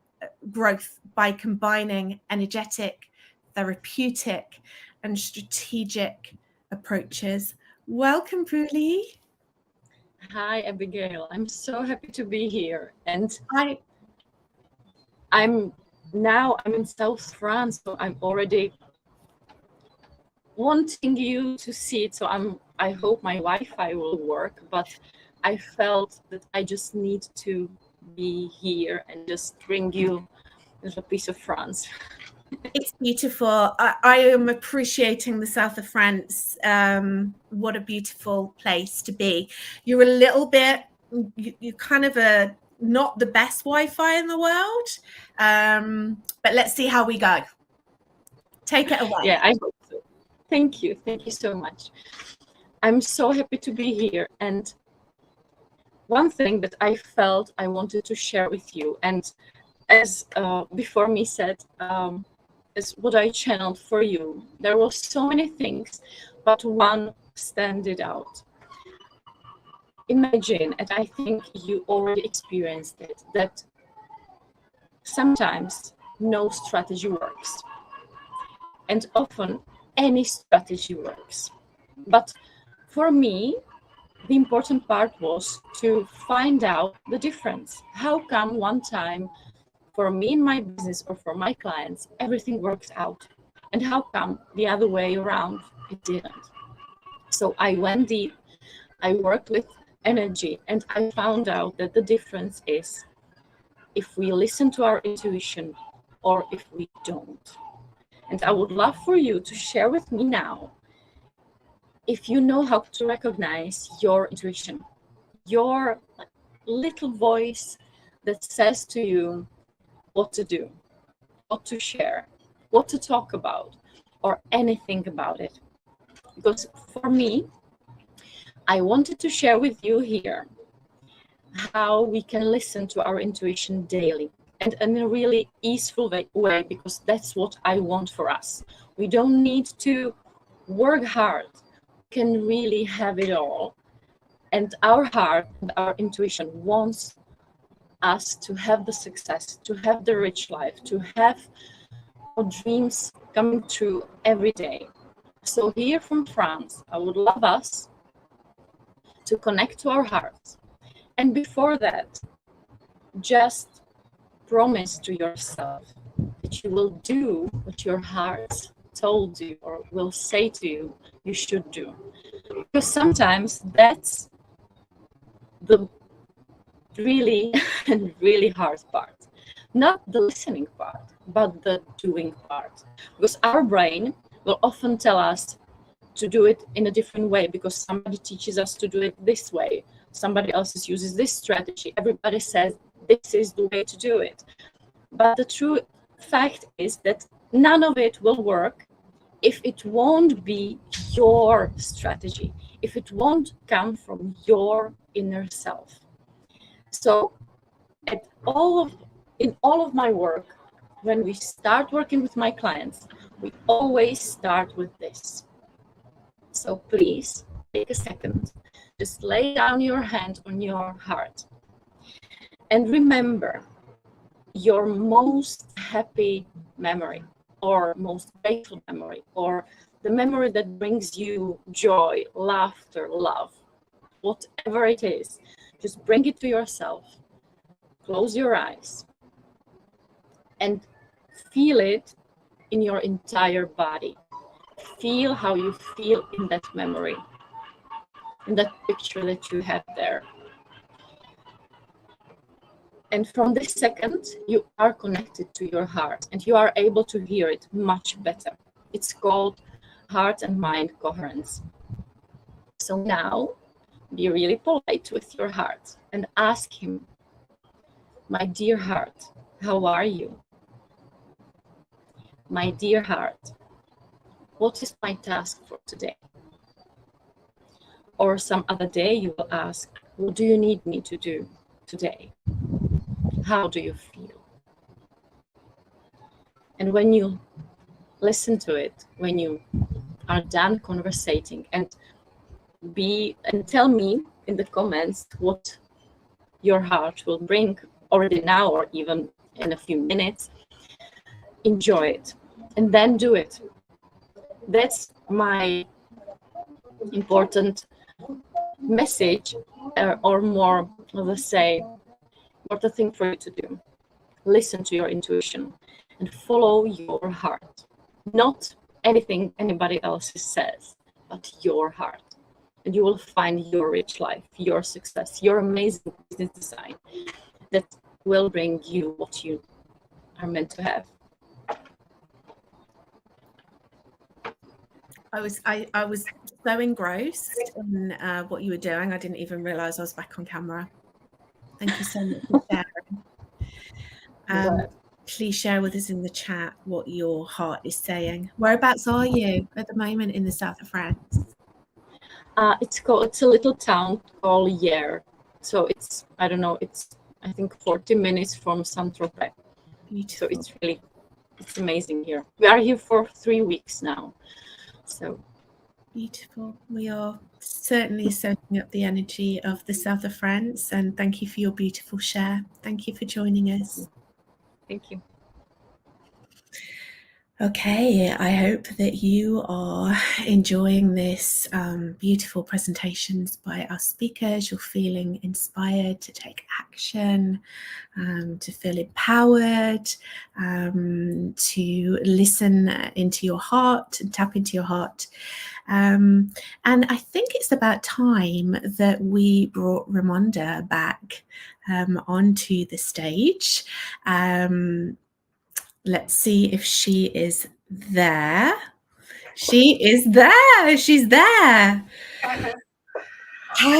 growth by combining energetic, therapeutic, and strategic approaches. Welcome, 𝐷𝐸𝐸. Hi, Abigail. I'm so happy to be here. And I'm in South France, so I'm already wanting you to see it. So I hope my Wi-Fi will work, but I felt that I just need to be here and just bring you a piece of France. It's beautiful. I am appreciating the south of France. What a beautiful place to be. You're a little bit, you're kind of not the best Wi-Fi in the world, but let's see how we go. Take it away. Yeah, I hope so. Thank you. Thank you so much. I'm so happy to be here. And one thing that I felt I wanted to share with you, and as before me said, is what I channeled for you. There were so many things, but one standed out. Imagine, and I think you already experienced it, that sometimes no strategy works. And often any strategy works. But for me, the important part was to find out the difference. How come one time for me in my business or for my clients, everything works out? And how come the other way around, it didn't? So I went deep, I worked with energy, and I found out that the difference is if we listen to our intuition or if we don't. And I would love for you to share with me now, if you know how to recognize your intuition, your little voice that says to you what to do, what to share, what to talk about, or anything about it. Because for me, I wanted to share with you here how we can listen to our intuition daily and in a really easeful way, because that's what I want for us. We don't need to work hard. We can really have it all. And our heart and our intuition wants us to have the success, to have the rich life, to have our dreams coming true every day. So here from France, I would love us to connect to our hearts. And before that, just promise to yourself that you will do what your heart told you or will say to you you should do. Because sometimes that's the really and really hard part. Not the listening part, but the doing part. Because our brain will often tell us to do it in a different way because somebody teaches us to do it this way. Somebody else uses this strategy. Everybody says this is the way to do it. But the true fact is that none of it will work if it won't be your strategy, if it won't come from your inner self. So in all of my work, when we start working with my clients, we always start with this. So please take a second, just lay down your hand on your heart and remember your most happy memory or most grateful memory or the memory that brings you joy, laughter, love, whatever it is. Just bring it to yourself, close your eyes and feel it in your entire body. Feel how you feel in that memory, in that picture that you have there. And from this second, you are connected to your heart and you are able to hear it much better. It's called heart and mind coherence. So now, be really polite with your heart and ask him, my dear heart, how are you? My dear heart, what is my task for today? Or some other day you will ask, what do you need me to do today? How do you feel? And when you listen to it, when you are done conversating, and tell me in the comments what your heart will bring already now or even in a few minutes, enjoy it and then do it. That's my important message, or more, let's say, what the thing for you to do. Listen to your intuition and follow your heart. Not anything anybody else says, but your heart. And you will find your rich life, your success, your amazing business design that will bring you what you are meant to have. I was so engrossed in what you were doing. I didn't even realize I was back on camera. Thank you so much for sharing. Please share with us in the chat what your heart is saying. Whereabouts are you at the moment in the south of France? It's a little town called 𝐷𝐸. So it's, I don't know, I think 40 minutes from Saint-Tropez. So it's amazing here. We are here for 3 weeks now. So beautiful. We are certainly soaking up the energy of the south of France, and thank you for your beautiful share. Thank you for joining us. Thank you. Okay, I hope that you are enjoying this beautiful presentations by our speakers. You're feeling inspired to take action, to feel empowered, to listen into your heart and tap into your heart. And I think it's about time that we brought Raimonda back onto the stage. Let's see if she is there. She is there. She's there. Hi,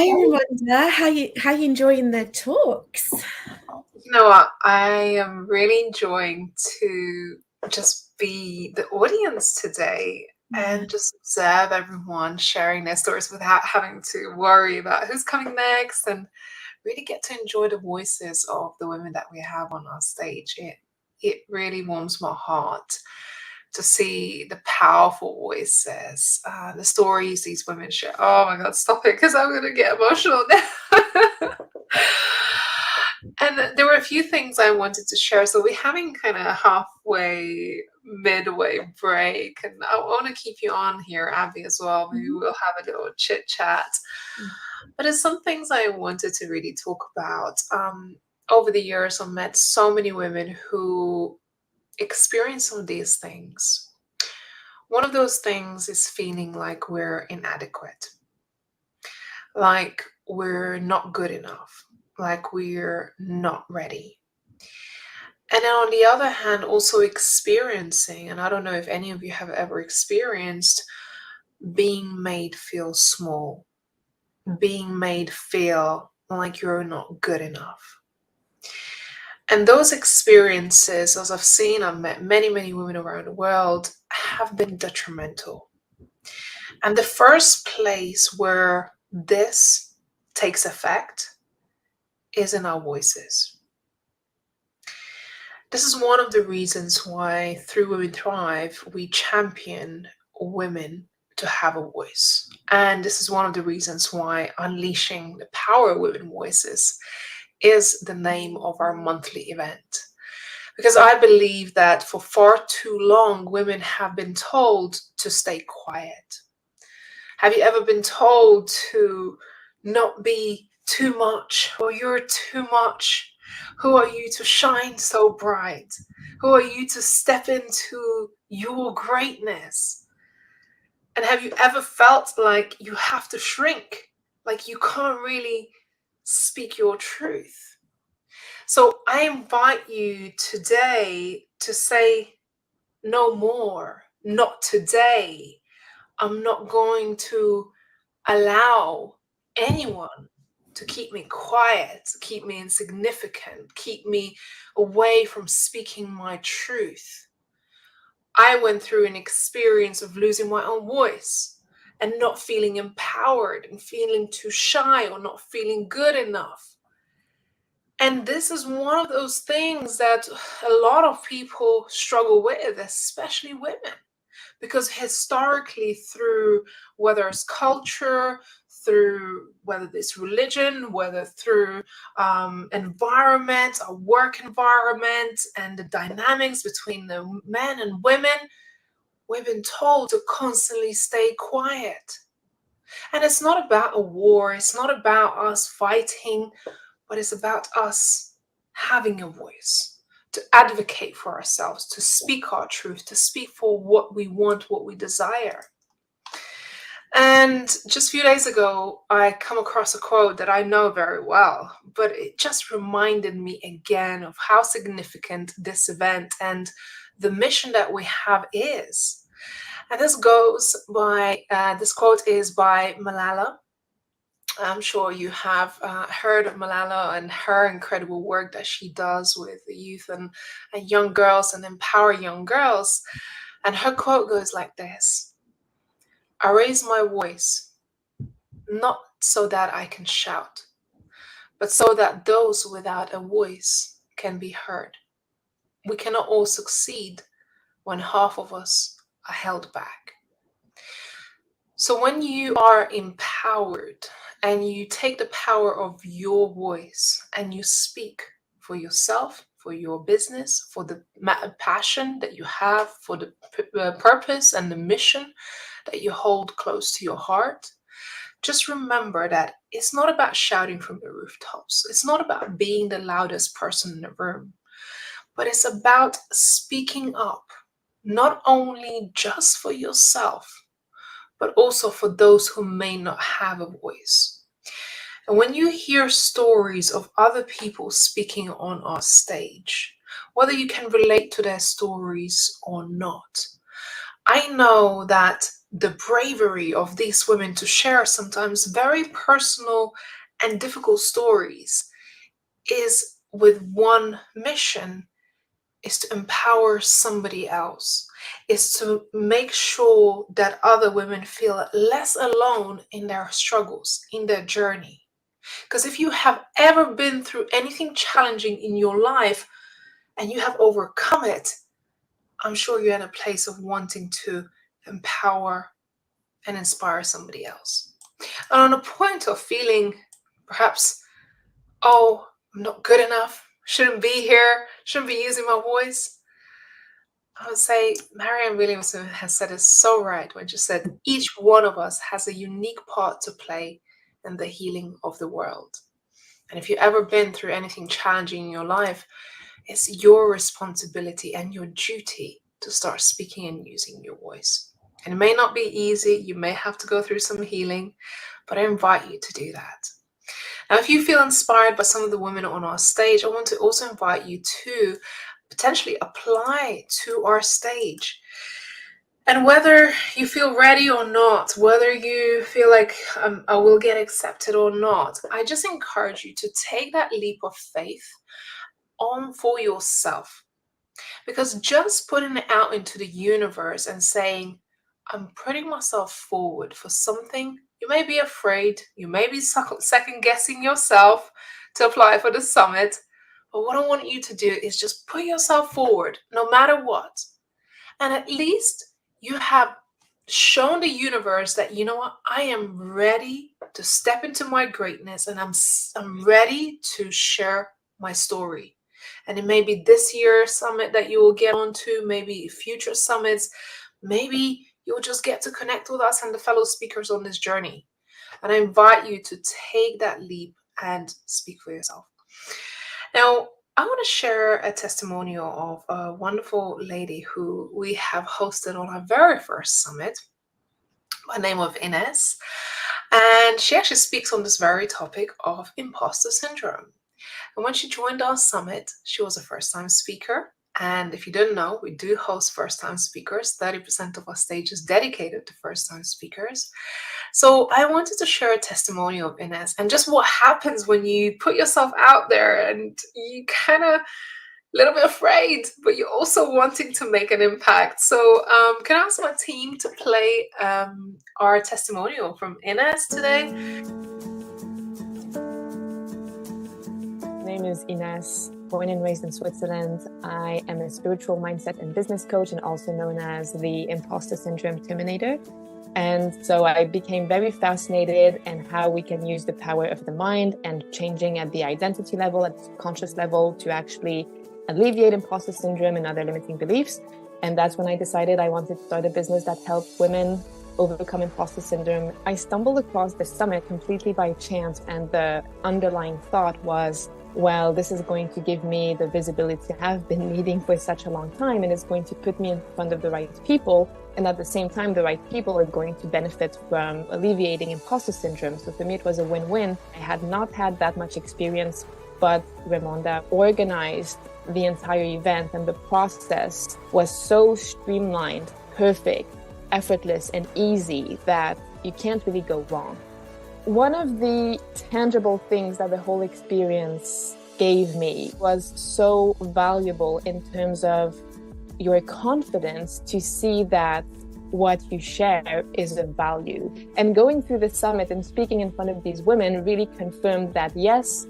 Raimonda. How you enjoying the talks? You know what? I am really enjoying to just be the audience today and just observe everyone sharing their stories without having to worry about who's coming next, and really get to enjoy the voices of the women that we have on our stage. It really warms my heart to see the powerful voices, the stories these women share. Oh my God, stop it, because I'm going to get emotional now. And there were a few things I wanted to share. So we're having kind of midway break, and I want to keep you on here, Abby, as well. Maybe we'll have a little chit chat. But there's some things I wanted to really talk about. over the years, I've met so many women who experience some of these things. One of those things is feeling like we're inadequate, like we're not good enough, like we're not ready. And then on the other hand, also experiencing, and I don't know if any of you have ever experienced, being made feel small, being made feel like you're not good enough. And those experiences, as I've seen, I've met many, many women around the world, have been detrimental. And the first place where this takes effect is in our voices. This is one of the reasons why through Women Thrive, we champion women to have a voice. And this is one of the reasons why Unleashing the Power of Women Voices is the name of our monthly event. Because I believe that for far too long, women have been told to stay quiet. Have you ever been told to not be too much, or you're too much? Who are you to shine so bright? Who are you to step into your greatness? And have you ever felt like you have to shrink, like you can't really speak your truth? So I invite you today to say, no more, not today. I'm not going to allow anyone to keep me quiet, keep me insignificant, keep me away from speaking my truth. I went through an experience of losing my own voice and not feeling empowered and feeling too shy or not feeling good enough. And this is one of those things that a lot of people struggle with, especially women, because historically, through whether it's culture, through whether it's religion, whether through environment, our work environment, and the dynamics between the men and women, we've been told to constantly stay quiet. And it's not about a war, it's not about us fighting, but it's about us having a voice, to advocate for ourselves, to speak our truth, to speak for what we want, what we desire. And just a few days ago, I come across a quote that I know very well, but it just reminded me again of how significant this event and the mission that we have is. And this quote is by Malala. I'm sure you have heard of Malala and her incredible work that she does with the youth and young girls and empower young girls. And her quote goes like this: I raise my voice, not so that I can shout, but so that those without a voice can be heard. We cannot all succeed when half of us are held back. So when you are empowered and you take the power of your voice and you speak for yourself, for your business, for the passion that you have, for the purpose and the mission that you hold close to your heart, just remember that it's not about shouting from the rooftops. It's not about being the loudest person in the room, but it's about speaking up, not only just for yourself, but also for those who may not have a voice. And when you hear stories of other people speaking on our stage, whether you can relate to their stories or not, I know that the bravery of these women to share sometimes very personal and difficult stories is with one mission, is to empower somebody else, is to make sure that other women feel less alone in their struggles, in their journey. Because if you have ever been through anything challenging in your life and you have overcome it, I'm sure you're in a place of wanting to empower and inspire somebody else. And on a point of feeling perhaps, oh, I'm not good enough, shouldn't be here, shouldn't be using my voice, I would say Marianne Williamson has said it so right when she said each one of us has a unique part to play in the healing of the world. And if you've ever been through anything challenging in your life, it's your responsibility and your duty to start speaking and using your voice. And it may not be easy. You may have to go through some healing, but I invite you to do that. Now, if you feel inspired by some of the women on our stage, I want to also invite you to potentially apply to our stage. And whether you feel ready or not, whether you feel like I will get accepted or not, I just encourage you to take that leap of faith on for yourself. Because just putting it out into the universe and saying, I'm putting myself forward for something, you may be afraid, you may be second guessing yourself to apply for the summit, but what I want you to do is just put yourself forward no matter what. And at least you have shown the universe that, you know what, I am ready to step into my greatness, and I'm ready to share my story. And it may be this year's summit that you will get onto, maybe future summits, maybe you'll just get to connect with us and the fellow speakers on this journey. And I invite you to take that leap and speak for yourself. Now, I want to share a testimonial of a wonderful lady who we have hosted on our very first summit by the name of Ines. And she actually speaks on this very topic of imposter syndrome. And when she joined our summit, she was a first-time speaker. And if you didn't know, we do host first-time speakers. 30% of our stage is dedicated to first-time speakers. So I wanted to share a testimonial of Ines and just what happens when you put yourself out there and you kind of a little bit afraid, but you're also wanting to make an impact. So can I ask my team to play our testimonial from Ines today? My name is Ines, born and raised in Switzerland. I am a spiritual mindset and business coach, and also known as the imposter syndrome terminator. And so I became very fascinated in how we can use the power of the mind and changing at the identity level, at the conscious level, to actually alleviate imposter syndrome and other limiting beliefs. And that's when I decided I wanted to start a business that helped women overcome imposter syndrome. I stumbled across the summit completely by chance, and the underlying thought was, well, this is going to give me the visibility I've been needing for such a long time, and it's going to put me in front of the right people. And at the same time, the right people are going to benefit from alleviating imposter syndrome. So for me, it was a win-win. I had not had that much experience, but Raimonda organized the entire event, and the process was so streamlined, perfect, effortless, and easy that you can't really go wrong. One of the tangible things that the whole experience gave me was so valuable in terms of your confidence to see that what you share is of value. And going through the summit and speaking in front of these women really confirmed that, yes,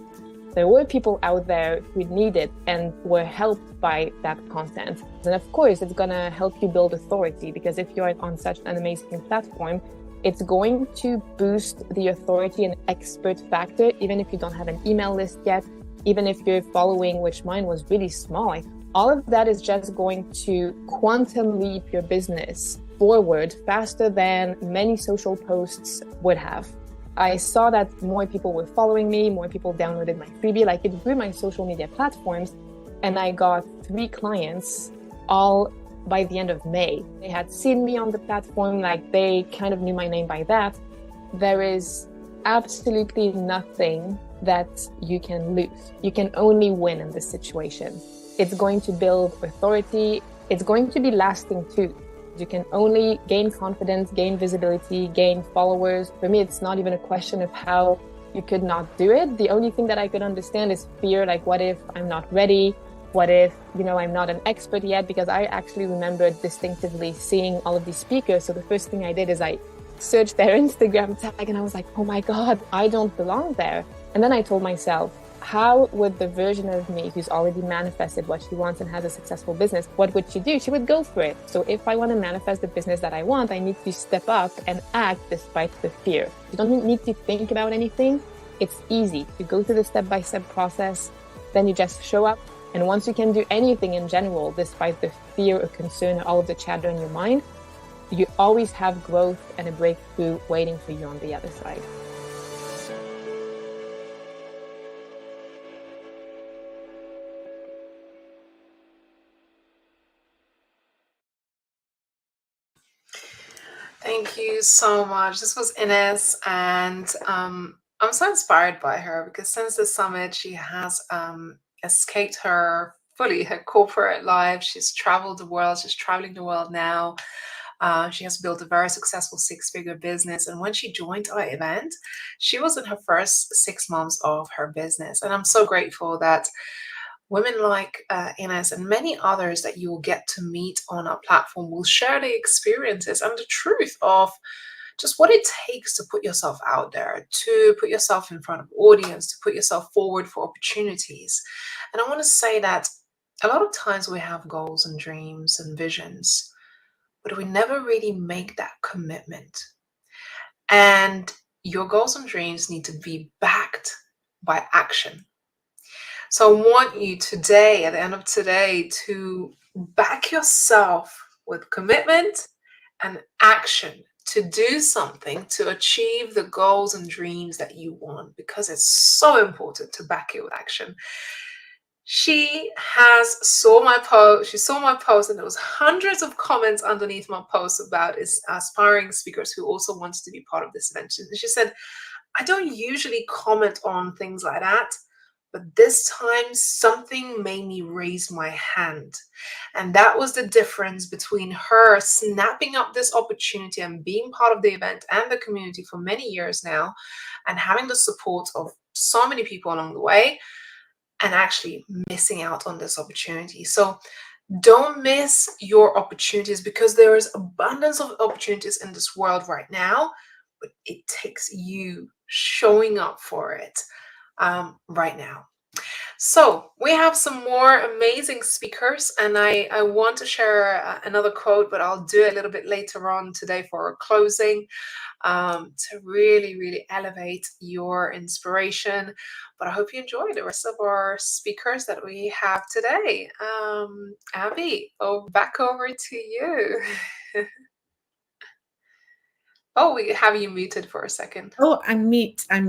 there were people out there who needed and were helped by that content. And of course, it's gonna help you build authority, because if you're on such an amazing platform, it's going to boost the authority and expert factor, even if you don't have an email list yet, even if you're following, which mine was really small. All of that is just going to quantum leap your business forward faster than many social posts would have. I saw that more people were following me, more people downloaded my freebie, like it grew my social media platforms, and I got 3 clients all by the end of May. They had seen me on the platform, like they kind of knew my name by that. There is absolutely nothing that you can lose. You can only win in this situation. It's going to build authority. It's going to be lasting too. You can only gain confidence, gain visibility, gain followers. For me, it's not even a question of how you could not do it. The only thing that I could understand is fear, like what if I'm not ready? What if, I'm not an expert yet? Because I actually remember distinctively seeing all of these speakers. So the first thing I did is I searched their Instagram tag, and I was like, oh my God, I don't belong there. And then I told myself, how would the version of me who's already manifested what she wants and has a successful business, what would she do? She would go for it. So if I want to manifest the business that I want, I need to step up and act despite the fear. You don't need to think about anything. It's easy. You go through the step-by-step process, then you just show up. And once you can do anything in general, despite the fear or concern or all of the chatter in your mind, you always have growth and a breakthrough waiting for you on the other side. Thank you so much. This was Ines, and I'm so inspired by her because since the summit, she has escaped her corporate life. She's traveled the world. She's traveling the world now. She has built a very successful six-figure business. And when she joined our event, she was in her first 6 months of her business. And I'm so grateful that women like Ines and many others that you will get to meet on our platform will share their experiences and the truth of just what it takes to put yourself out there, to put yourself in front of audience, to put yourself forward for opportunities. And I want to say that a lot of times we have goals and dreams and visions, but we never really make that commitment. And your goals and dreams need to be backed by action. So I want you today, at the end of today, to back yourself with commitment and action to do something to achieve the goals and dreams that you want, because it's so important to back it with action. She saw my post, and there was hundreds of comments underneath my post about aspiring speakers who also wanted to be part of this event. And she said, I don't usually comment on things like that, but this time something made me raise my hand. And that was the difference between her snapping up this opportunity and being part of the event and the community for many years now, and having the support of so many people along the way, and actually missing out on this opportunity. So don't miss your opportunities, because there is abundance of opportunities in this world right now, but it takes you showing up for it right now. So we have some more amazing speakers, and I want to share another quote, but I'll do it a little bit later on today for our closing, to really, really elevate your inspiration. But I hope you enjoy the rest of our speakers that we have today. Abby, back over to you. Oh, we have you muted for a second. Oh, I'm mute. I'm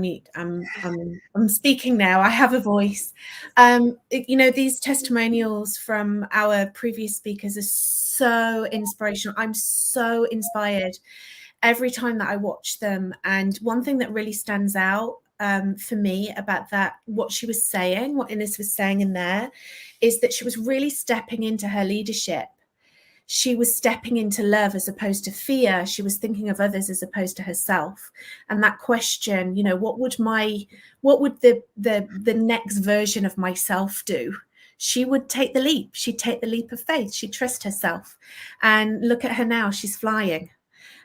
speaking now. I have a voice. You know, these testimonials from our previous speakers are so inspirational. I'm so inspired every time that I watch them. And one thing that really stands out for me about that, what she was saying, what Ines was saying in there, is that she was really stepping into her leadership. She was stepping into love as opposed to fear. She was thinking of others as opposed to herself. And that question, you know, what would the next version of myself do? She would take the leap. She'd take the leap of faith. She'd trust herself. And look at her now, she's flying.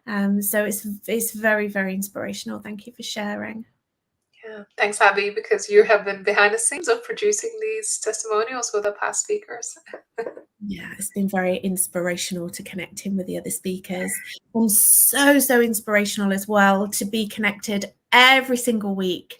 So it's very, very inspirational. Thank you for sharing. Yeah, thanks, Abby, because you have been behind the scenes of producing these testimonials with the past speakers. Yeah, it's been very inspirational to connect in with the other speakers, and so inspirational as well to be connected every single week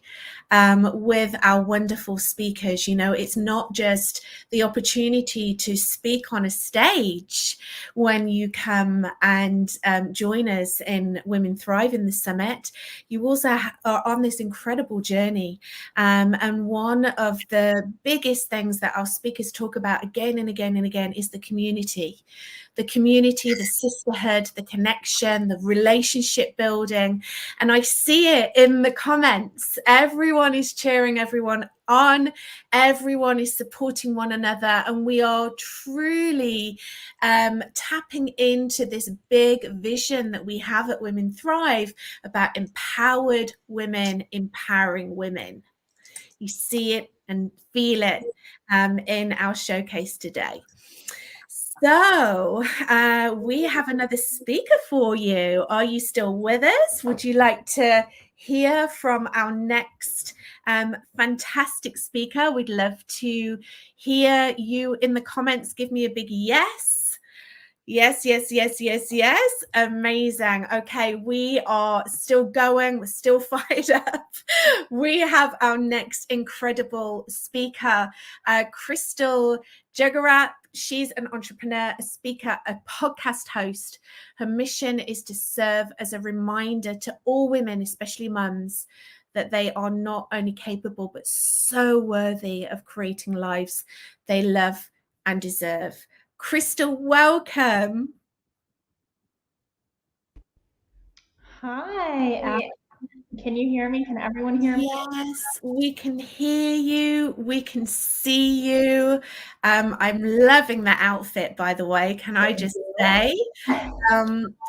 with our wonderful speakers. You know, it's not just the opportunity to speak on a stage when you come and join us in Women Thrive in the Summit. You also are on this incredible journey. And one of the biggest things that our speakers talk about again and again and again is the community. The community, the sisterhood, the connection, the relationship building. And I see it in the comments. Everyone is cheering everyone on. Everyone is supporting one another. And we are truly tapping into this big vision that we have at Women Thrive about empowered women, empowering women. You see it and feel it in our showcase today. So we have another speaker for you. Are you still with us? Would you like to hear from our next fantastic speaker? We'd love to hear you in the comments. Give me a big yes. Yes. Amazing. Okay, we are still going. We're still fired up. We have our next incredible speaker, Crystal 𝐷𝐬. She's an entrepreneur, a speaker, a podcast host. Her mission is to serve as a reminder to all women, especially mums, that they are not only capable, but so worthy of creating lives they love and deserve. Crystal, welcome. Hi, can you hear me? Can everyone hear me? Yes, we can hear you. We can see you. I'm loving that outfit, by the way. Can I just say,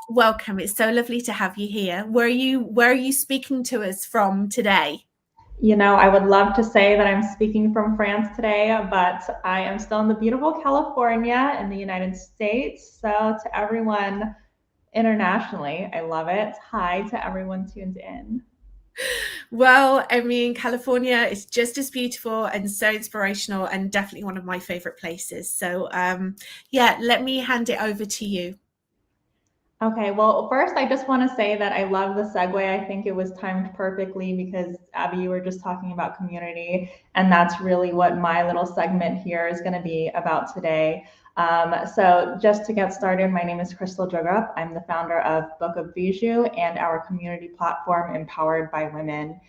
welcome. It's so lovely to have you here. Where are you speaking to us from today? You know, I would love to say that I'm speaking from France today, but I am still in the beautiful California in the United States. So to everyone internationally, I love it. Hi to everyone tuned in. Well, I mean, California is just as beautiful and so inspirational and definitely one of my favorite places. So yeah, let me hand it over to you. Okay, well, first, I just want to say that I love the segue. I think it was timed perfectly because, Abby, you were just talking about community, and that's really what my little segment here is going to be about today. So just to get started, my name is Crystal Jogrup. I'm the founder of Book of Bijou and our community platform, Empowered by Women.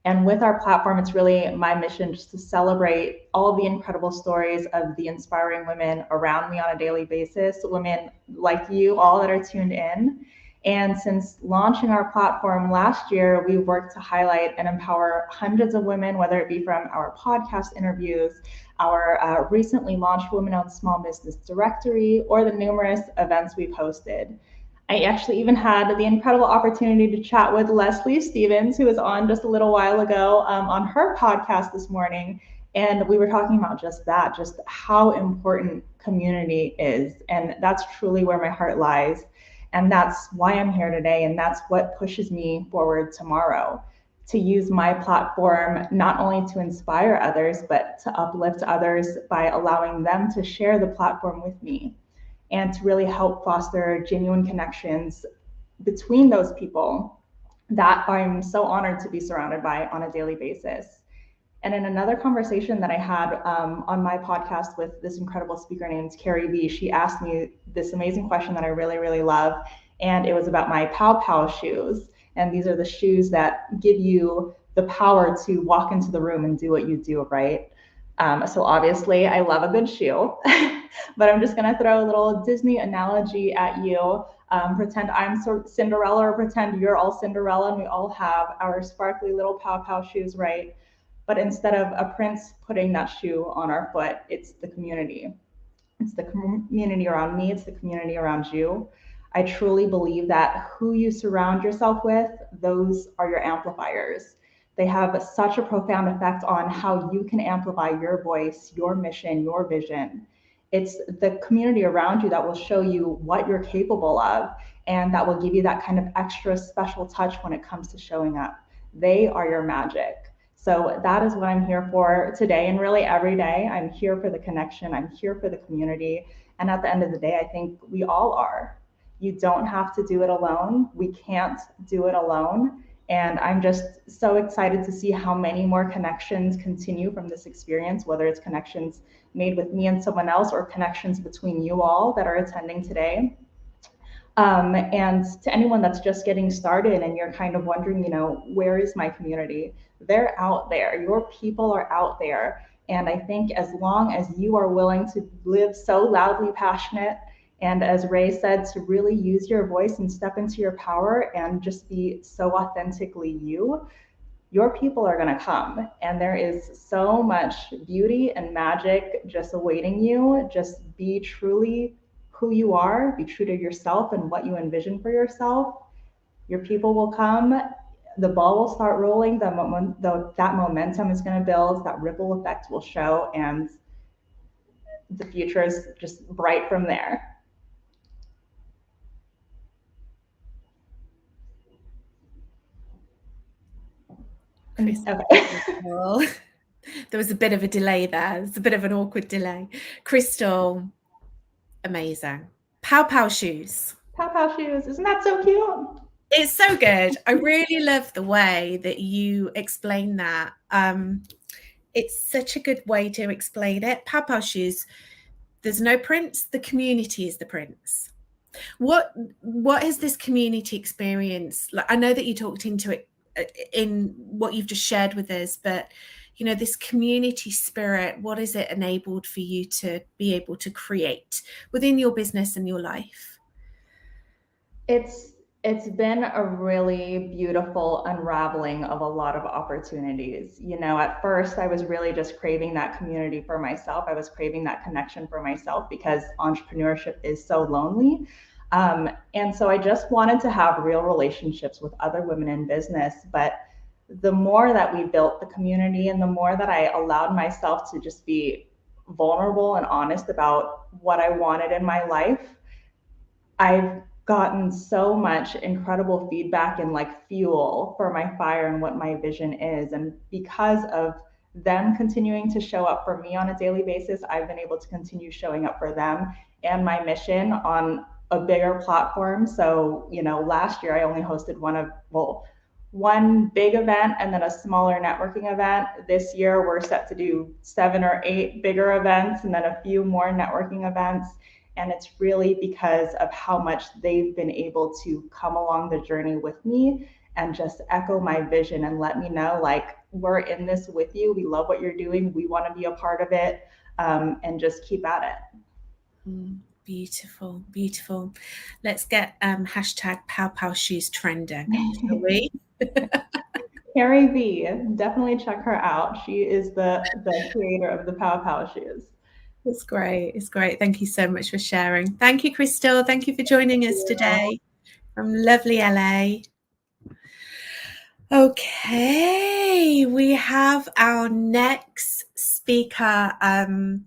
And with our platform, it's really my mission just to celebrate all of the incredible stories of the inspiring women around me on a daily basis, women like you all that are tuned in. And since launching our platform last year, we've worked to highlight and empower hundreds of women, whether it be from our podcast interviews, our recently launched Women-Owned Small Business Directory, or the numerous events we've hosted. I actually even had the incredible opportunity to chat with Leslie Stevens, who was on just a little while ago on her podcast this morning. And we were talking about just that, just how important community is. And that's truly where my heart lies. And that's why I'm here today. And that's what pushes me forward tomorrow, to use my platform not only to inspire others, but to uplift others by allowing them to share the platform with me, and to really help foster genuine connections between those people that I'm so honored to be surrounded by on a daily basis. And in another conversation that I had on my podcast with this incredible speaker named 𝐲𝐬, she asked me this amazing question that I really, really love. And it was about my 𝐲𝐲 shoes. And these are the shoes that give you the power to walk into the room and do what you do, right? So obviously I love a good shoe, but I'm just gonna throw a little Disney analogy at you. Pretend I'm Cinderella, or pretend you're all Cinderella and we all have our sparkly little 𝐲𝐲 shoes, right? But instead of a prince putting that shoe on our foot, it's the community. It's the community around me, it's the community around you. I truly believe that who you surround yourself with, those are your amplifiers. They have such a profound effect on how you can amplify your voice, your mission, your vision. It's the community around you that will show you what you're capable of, and that will give you that kind of extra special touch when it comes to showing up. They are your magic. So that is what I'm here for today, and really every day. I'm here for the connection, I'm here for the community, and at the end of the day, I think we all are. You don't have to do it alone. We can't do it alone. And I'm just so excited to see how many more connections continue from this experience, whether it's connections made with me and someone else, or connections between you all that are attending today. And to anyone that's just getting started and you're kind of wondering, you know, where is my community? They're out there. Your people are out there. And I think as long as you are willing to live so loudly passionate, and as Ray said, to really use your voice and step into your power and just be so authentically you, your people are going to come. And there is so much beauty and magic just awaiting you. Just be truly who you are, be true to yourself and what you envision for yourself. Your people will come, the ball will start rolling, that momentum is going to build, that ripple effect will show, and the future is just bright from there. Okay. There was a bit of a delay there. It's a bit of an awkward delay. Crystal, amazing. 𝐲𝐲 shoes. 𝐲𝐲 shoes. Isn't that so cute? It's so good. I really love the way that you explain that. It's such a good way to explain it. 𝐲𝐲 shoes. There's no prince. The community is the prince. What is this community experience like? I know that you talked into it in what you've just shared with us, but you know, this community spirit, what is it enabled for you to be able to create within your business and your life? It's It's been a really beautiful unraveling of a lot of opportunities. You know, at first I was really just craving that community for myself. I was craving that connection for myself because entrepreneurship is so lonely. And so I just wanted to have real relationships with other women in business. But the more that we built the community and the more that I allowed myself to just be vulnerable and honest about what I wanted in my life, I've gotten so much incredible feedback and like fuel for my fire and what my vision is. And because of them continuing to show up for me on a daily basis, I've been able to continue showing up for them and my mission on a bigger platform. So, you know, last year I only hosted one big event and then a smaller networking event. This year we're set to do 7 or 8 bigger events and then a few more networking events. And it's really because of how much they've been able to come along the journey with me and just echo my vision and let me know, like, we're in this with you. We love what you're doing. We want to be a part of it, and just keep at it. Beautiful, beautiful. Let's get hashtag Pow Pow Shoes trending, shall we? Carrie V, definitely check her out. She is the creator of the Pow Pow Shoes. It's great. It's great. Thank you so much for sharing. Thank you, Crystal. Thank you for joining us today from lovely LA. Okay, we have our next speaker. I'm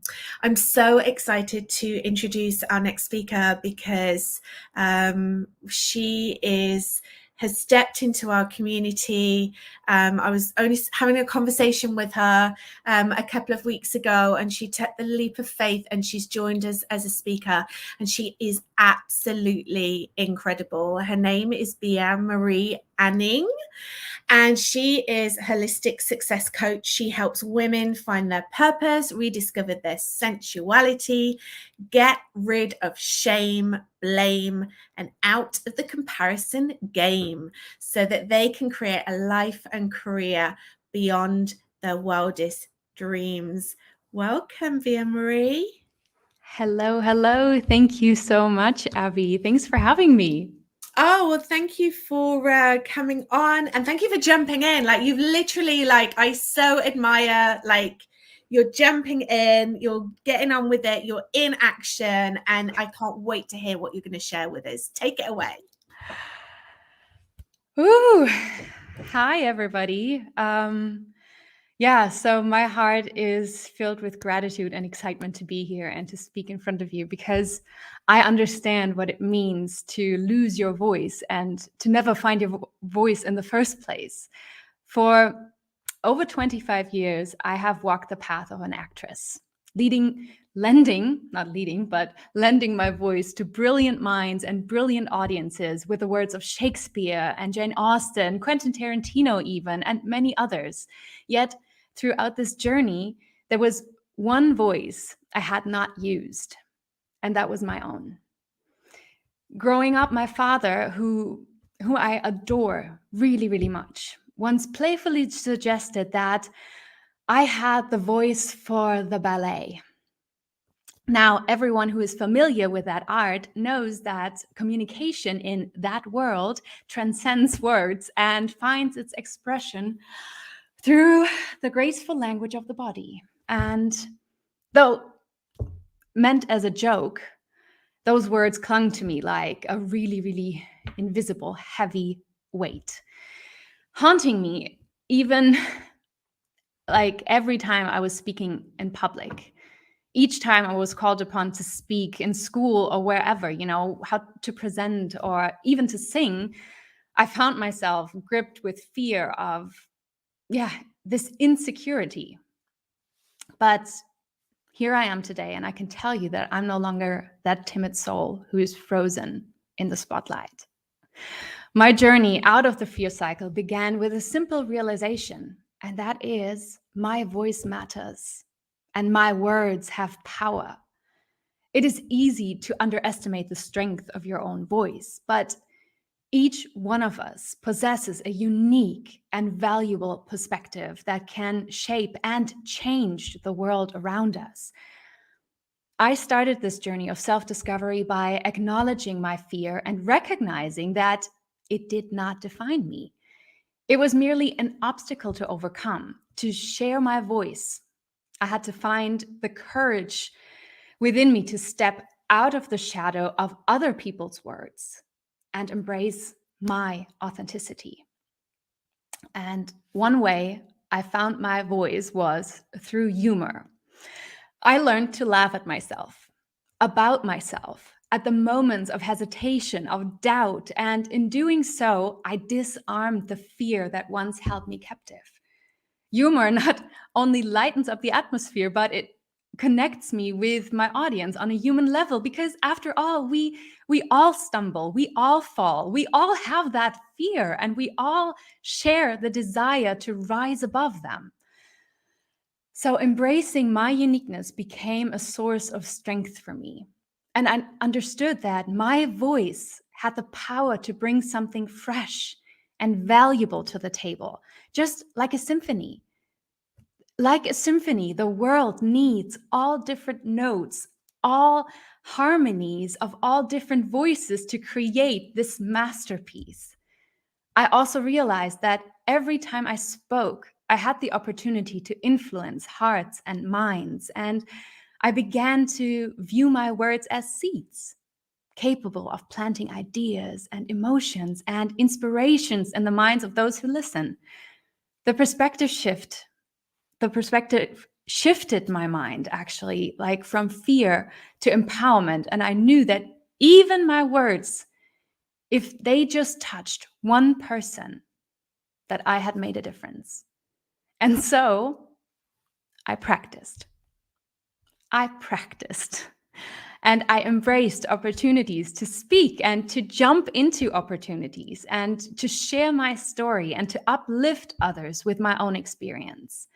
so excited to introduce our next speaker because she has stepped into our community. I was only having a conversation with her a couple of weeks ago, and she took the leap of faith and she's joined us as a speaker, and she is absolutely incredible. Her name is 𝐵𝐸 Anning, and she is a holistic success coach. She helps women find their purpose, rediscover their sensuality, get rid of shame, blame, and out of the comparison game so that they can create a life and career beyond their wildest dreams. Welcome, 𝐵𝐸. Hello, hello. Thank you so much, Abby. Thanks for having me. Oh, well, thank you for coming on, and thank you for jumping in. Like, you've literally, like, I so admire, like, you're jumping in, you're getting on with it, you're in action, and I can't wait to hear what you're going to share with us. Take it away. Ooh, hi, everybody. Yeah, so my heart is filled with gratitude and excitement to be here and to speak in front of you, because I understand what it means to lose your voice and to never find your voice in the first place. For over 25 years, I have walked the path of an actress, lending my voice to brilliant minds and brilliant audiences with the words of Shakespeare and Jane Austen, Quentin Tarantino even, and many others. Yet, throughout this journey, there was one voice I had not used, and that was my own. Growing up, my father, who I adore really, really much, once playfully suggested that I had the voice for the ballet. Now, everyone who is familiar with that art knows that communication in that world transcends words and finds its expression through the graceful language of the body. And though meant as a joke, those words clung to me like a really, really invisible, heavy weight, haunting me even like every time I was speaking in public. Each time I was called upon to speak in school or wherever, you know, how to present or even to sing, I found myself gripped with fear of, this insecurity. But here I am today, and I can tell you that I'm no longer that timid soul who is frozen in the spotlight. My journey out of the fear cycle began with a simple realization, and that is my voice matters and my words have power. It is easy to underestimate the strength of your own voice, but each one of us possesses a unique and valuable perspective that can shape and change the world around us. I started this journey of self-discovery by acknowledging my fear and recognizing that it did not define me. It was merely an obstacle to overcome, to share my voice. I had to find the courage within me to step out of the shadow of other people's words and embrace my authenticity. And one way I found my voice was through humor. I learned to laugh at myself, about myself, at the moments of hesitation, of doubt, and in doing so, I disarmed the fear that once held me captive. Humor not only lightens up the atmosphere, but it connects me with my audience on a human level, because after all, we all stumble, we all fall, we all have that fear, and we all share the desire to rise above them. So embracing my uniqueness became a source of strength for me. And I understood that my voice had the power to bring something fresh and valuable to the table, just like a symphony. Like a symphony, the world needs all different notes, all harmonies of all different voices to create this masterpiece. I also realized that every time I spoke, I had the opportunity to influence hearts and minds, and I began to view my words as seeds, capable of planting ideas and emotions and inspirations in the minds of those who listen. The perspective shifted my mind, actually, like from fear to empowerment. And I knew that even my words, if they just touched one person, that I had made a difference. And so I practiced. And I embraced opportunities to speak and to jump into opportunities and to share my story and to uplift others with my own experience.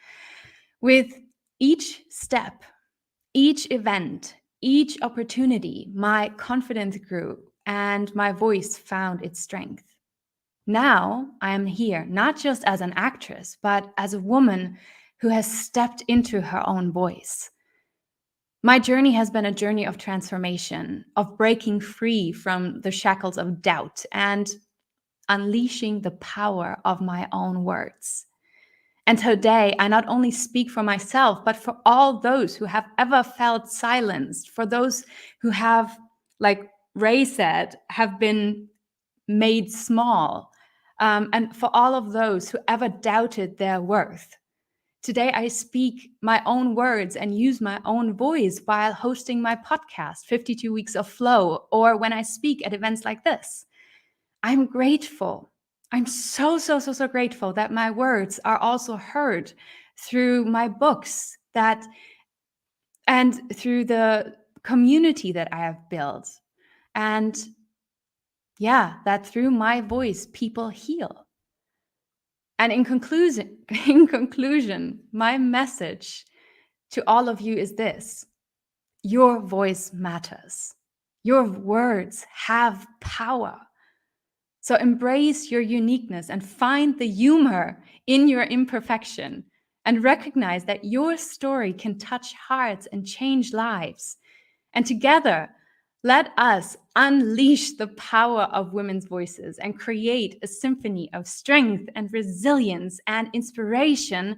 With each step, each event, each opportunity, my confidence grew and my voice found its strength. Now I am here, not just as an actress, but as a woman who has stepped into her own voice. My journey has been a journey of transformation, of breaking free from the shackles of doubt and unleashing the power of my own words. And today, I not only speak for myself, but for all those who have ever felt silenced, for those who have, like Ray said, have been made small, and for all of those who ever doubted their worth. Today, I speak my own words and use my own voice while hosting my podcast, 52 Weeks of Flow, or when I speak at events like this. I'm grateful. I'm so grateful that my words are also heard through my books and through the community that I have built. And yeah, that through my voice, people heal. And in conclusion, my message to all of you is this: your voice matters. Your words have power. So embrace your uniqueness and find the humor in your imperfection, and recognize that your story can touch hearts and change lives. And together, let us unleash the power of women's voices and create a symphony of strength and resilience and inspiration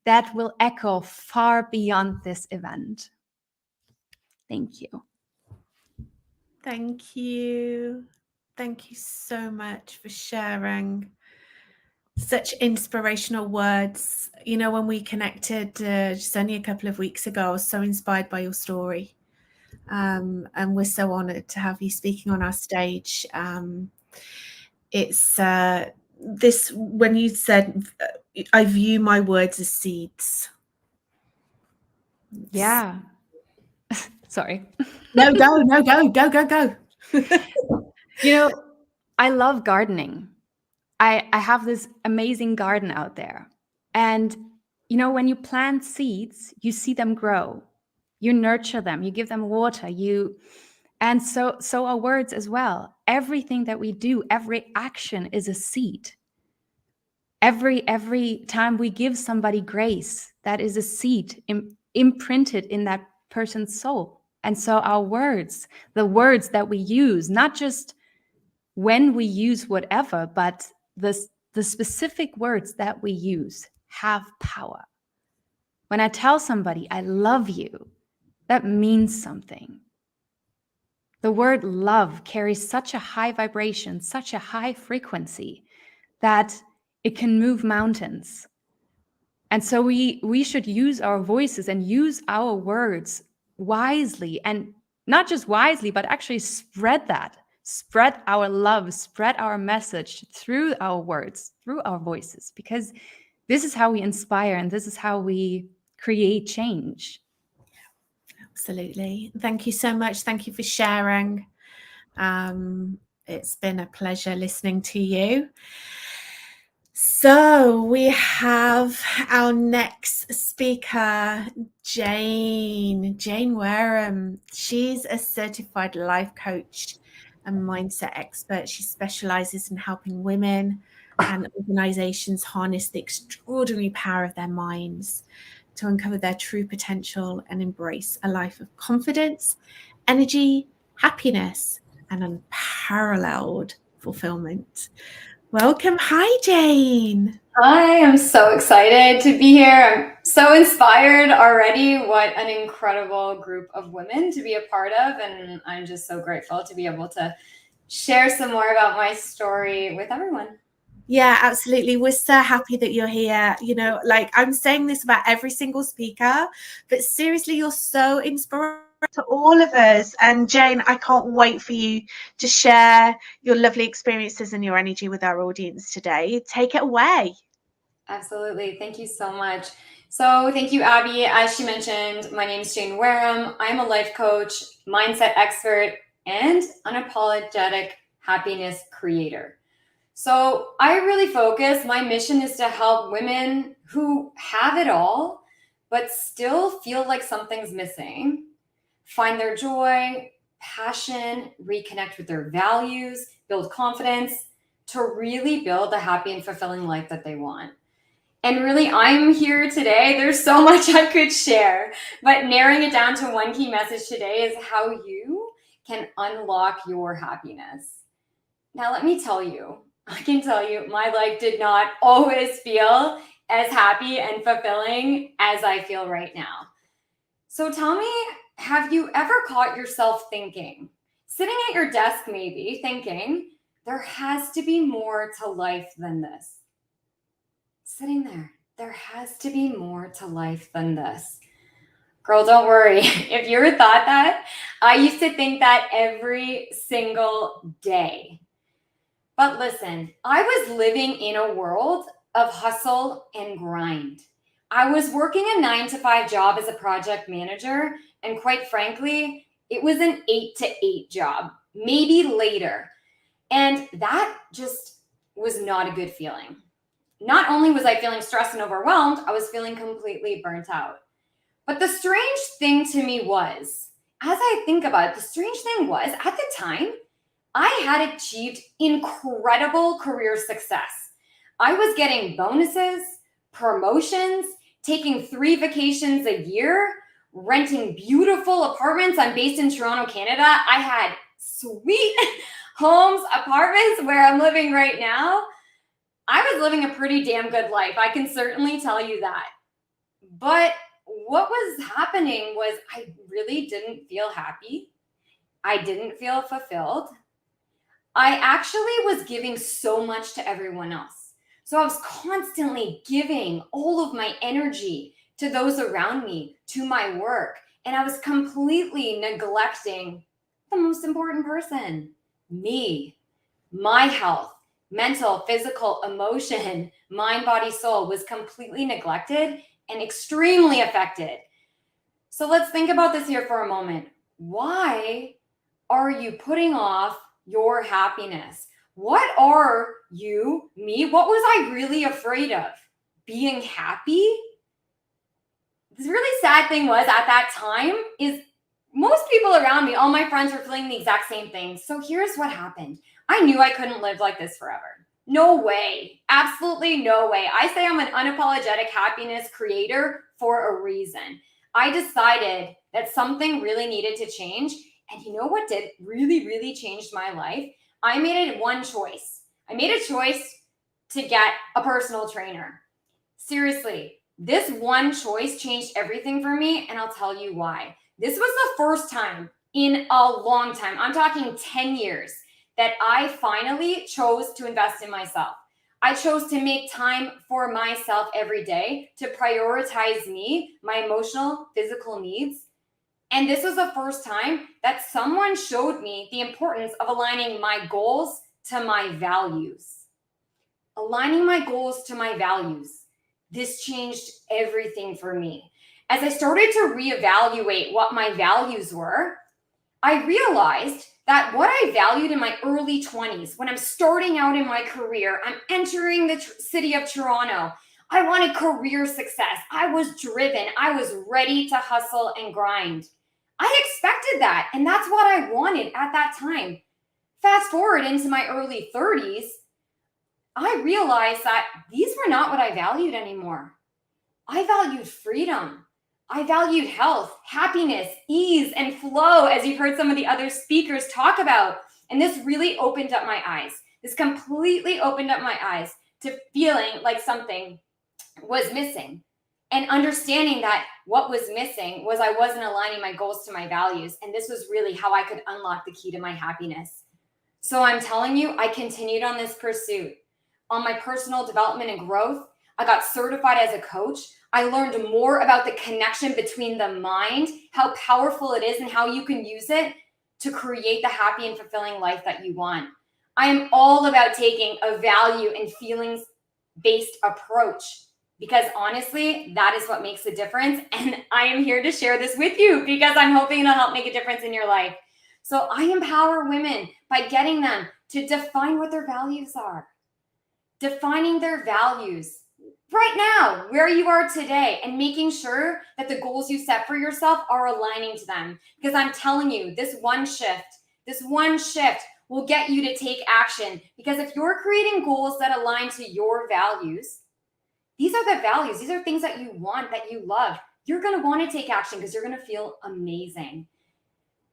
that will echo far beyond this event. Thank you. Thank you. Thank you so much for sharing such inspirational words. You know, when we connected just only a couple of weeks ago, I was so inspired by your story. And we're so honored to have you speaking on our stage. It's this, when you said, I view my words as seeds. Yeah. Sorry. No, go. You know, I love gardening. I have this amazing garden out there. And, you know, when you plant seeds, you see them grow. You nurture them, you give them water, and so are words as well. Everything that we do, every action is a seed. Every time we give somebody grace, that is a seed imprinted in that person's soul. And so our words, the words that we use, not just when we use whatever, but the specific words that we use have power. When I tell somebody, I love you, that means something. The word love carries such a high vibration, such a high frequency, that it can move mountains. And so we should use our voices and use our words wisely, and not just wisely, but actually spread our love, spread our message through our words, through our voices, because this is how we inspire and this is how we create change. Absolutely. Thank you so much. Thank you for sharing. It's been a pleasure listening to you. So we have our next speaker, 𝐤𝐨𝐬𝐿. She's a certified life coach and mindset expert. She specializes in helping women and organizations harness the extraordinary power of their minds to uncover their true potential and embrace a life of confidence, energy, happiness, and unparalleled fulfillment. Welcome. Hi, Jane. Hi, I'm so excited to be here. I'm so inspired already. What an incredible group of women to be a part of. And I'm just so grateful to be able to share some more about my story with everyone. Yeah, absolutely. We're so happy that you're here. You know, like I'm saying this about every single speaker, but seriously, you're so inspiring to all of us. And Jane, I can't wait for you to share your lovely experiences and your energy with our audience today. Take it away. Absolutely. Thank you so much. So thank you, Abby. As she mentioned, my name is 𝐤𝐨𝐬𝐿. I'm a life coach, mindset expert, and unapologetic happiness creator. So I really focus, my mission is to help women who have it all, but still feel like something's missing, find their joy, passion, reconnect with their values, build confidence to really build the happy and fulfilling life that they want. And really, I'm here today. There's so much I could share, but narrowing it down to one key message today is how you can unlock your happiness. Now, let me tell you, I can tell you, my life did not always feel as happy and fulfilling as I feel right now. So tell me, have you ever caught yourself thinking, sitting at your desk maybe, thinking, there has to be more to life than this? Sitting there has to be more to life than this. Girl, don't worry. If you ever thought that, I used to think that every single day. But listen, I was living in a world of hustle and grind. I was working a 9-to-5 job as a project manager, and quite frankly, it was an 8-to-8 job, maybe later. And that just was not a good feeling. Not only was I feeling stressed and overwhelmed, I was feeling completely burnt out. But the strange thing to me was, as I think about it, the strange thing was, at the time, I had achieved incredible career success. I was getting bonuses, promotions, taking 3 vacations a year, renting beautiful apartments. I'm based in Toronto, Canada. I had sweet homes, apartments where I'm living right now. I was living a pretty damn good life. I can certainly tell you that. But what was happening was I really didn't feel happy. I didn't feel fulfilled. I actually was giving so much to everyone else. So I was constantly giving all of my energy to those around me, to my work, and I was completely neglecting the most important person, me, my health, mental, physical, emotion, mind, body, soul was completely neglected and extremely affected. So let's think about this here for a moment. Why are you putting off your happiness? What are you, me? What was I really afraid of? Being happy? The really sad thing was at that time is most people around me, all my friends were feeling the exact same thing. So here's what happened. I knew I couldn't live like this forever. No way. Absolutely no way. I say I'm an unapologetic happiness creator for a reason. I decided that something really needed to change. And you know what did really, really change my life? I made one choice. I made a choice to get a personal trainer. Seriously, this one choice changed everything for me, and I'll tell you why. This was the first time in a long time, I'm talking 10 years, that I finally chose to invest in myself. I chose to make time for myself every day, to prioritize me, my emotional, physical needs. And this was the first time that someone showed me the importance of aligning my goals to my values. Aligning my goals to my values. This changed everything for me. As I started to reevaluate what my values were, I realized that what I valued in my early 20s, when I'm starting out in my career, I'm entering the city of Toronto, I wanted career success. I was driven. I was ready to hustle and grind. I expected that, and that's what I wanted at that time. Fast forward into my early 30s, I realized that these were not what I valued anymore. I valued freedom. I valued health, happiness, ease, and flow, as you've heard some of the other speakers talk about. And this really opened up my eyes. This completely opened up my eyes to feeling like something was missing, and understanding that what was missing was I wasn't aligning my goals to my values. And this was really how I could unlock the key to my happiness. So I'm telling you, I continued on this pursuit. On my personal development and growth, I got certified as a coach. I learned more about the connection between the mind, how powerful it is, and how you can use it to create the happy and fulfilling life that you want. I am all about taking a value and feelings-based approach, because honestly, that is what makes a difference. And I am here to share this with you because I'm hoping it'll help make a difference in your life. So I empower women by getting them to define what their values are. Defining their values right now, where you are today, and making sure that the goals you set for yourself are aligning to them. Because I'm telling you, this one shift will get you to take action. Because if you're creating goals that align to your values, these are the values. These are things that you want, that you love. You're going to want to take action because you're going to feel amazing.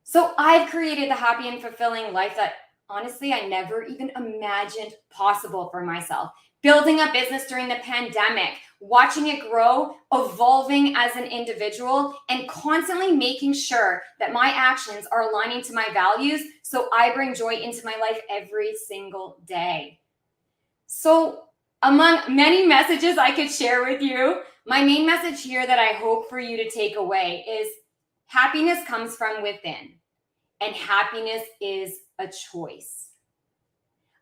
So I've created the happy and fulfilling life that honestly, I never even imagined possible for myself. Building a business during the pandemic, watching it grow, evolving as an individual, and constantly making sure that my actions are aligning to my values so I bring joy into my life every single day. So among many messages I could share with you, my main message here that I hope for you to take away is happiness comes from within, and happiness is a choice.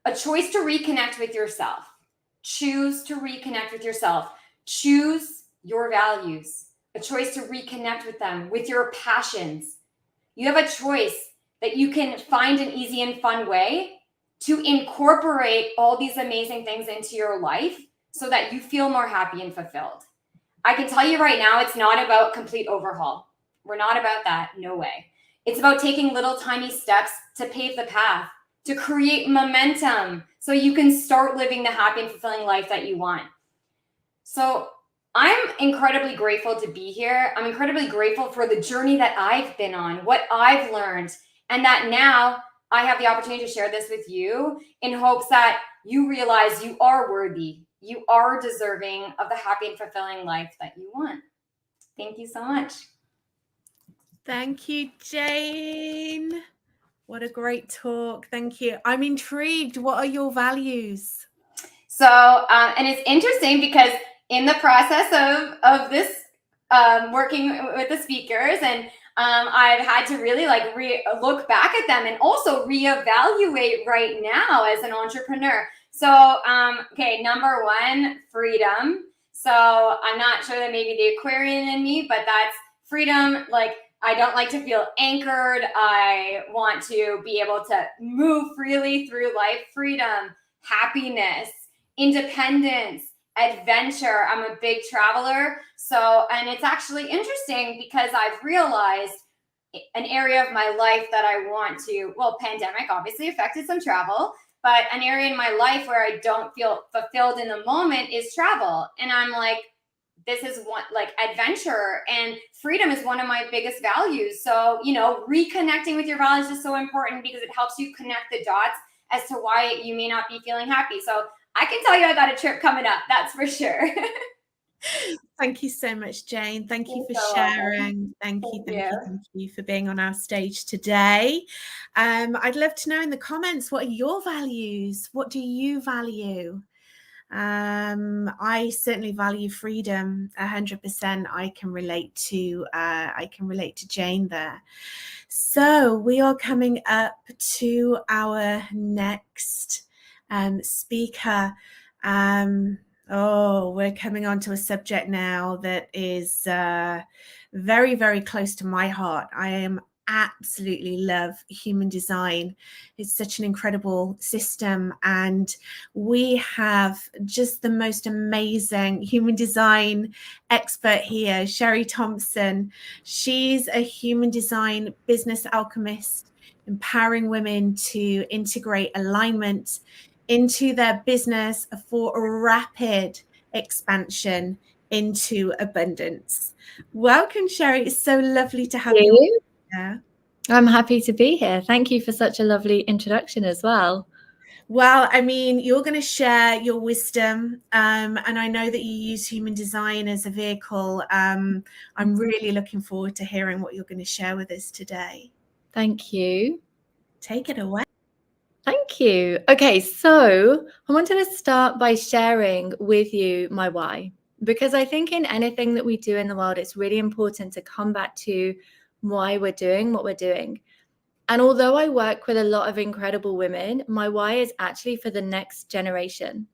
A choice to reconnect with yourself. Choose to reconnect with yourself. Choose your values. A choice to reconnect with them, with your passions. You have a choice that you can find an easy and fun way to incorporate all these amazing things into your life so that you feel more happy and fulfilled. I can tell you right now, it's not about complete overhaul. We're not about that, no way. It's about taking little tiny steps to pave the path, to create momentum so you can start living the happy and fulfilling life that you want. So I'm incredibly grateful to be here. I'm incredibly grateful for the journey that I've been on, what I've learned, and that now I have the opportunity to share this with you in hopes that you realize you are worthy. You are deserving of the happy and fulfilling life that you want. Thank you so much. Thank you, Jane. What a great talk. Thank you. I'm intrigued. What are your values? So, and it's interesting because in the process of this working with the speakers, and I've had to really like look back at them and also reevaluate right now as an entrepreneur. So, okay, number one, freedom. So I'm not sure that maybe the Aquarian in me, but that's freedom. Like, I don't like to feel anchored. I want to be able to move freely through life. Freedom, happiness, independence, adventure. I'm a big traveler. So, and it's actually interesting because I've realized an area of my life that I want to, well, pandemic obviously affected some travel, but an area in my life where I don't feel fulfilled in the moment is travel. And I'm like, this is one, like, adventure and freedom is one of my biggest values. So, you know, reconnecting with your values is so important because it helps you connect the dots as to why you may not be feeling happy. So I can tell you I got a trip coming up, that's for sure. Thank you so much, Jane. Thank you for so welcome. sharing. Thank you for being on our stage today. I'd love to know in the comments, what are your values? What do you value? I certainly value freedom 100%. I can relate to Jane there. So we are coming up to our next speaker. We're coming on to a subject now that is very, very close to my heart. I absolutely love human design. It's such an incredible system, and we have just the most amazing human design expert here, Sherry Thompson. She's a human design business alchemist, empowering women to integrate alignment into their business for a rapid expansion into abundance. Welcome, Sherry. It's so lovely to have you. Yeah. I'm happy to be here. Thank you for such a lovely introduction as well. Well, I mean, you're going to share your wisdom, and I know that you use human design as a vehicle. I'm really looking forward to hearing what you're going to share with us today. Thank you. Take it away. Thank you. Okay, so I wanted to start by sharing with you my why, because I think in anything that we do in the world, it's really important to come back to why we're doing what we're doing. And although I work with a lot of incredible women, my why is actually for the next generation.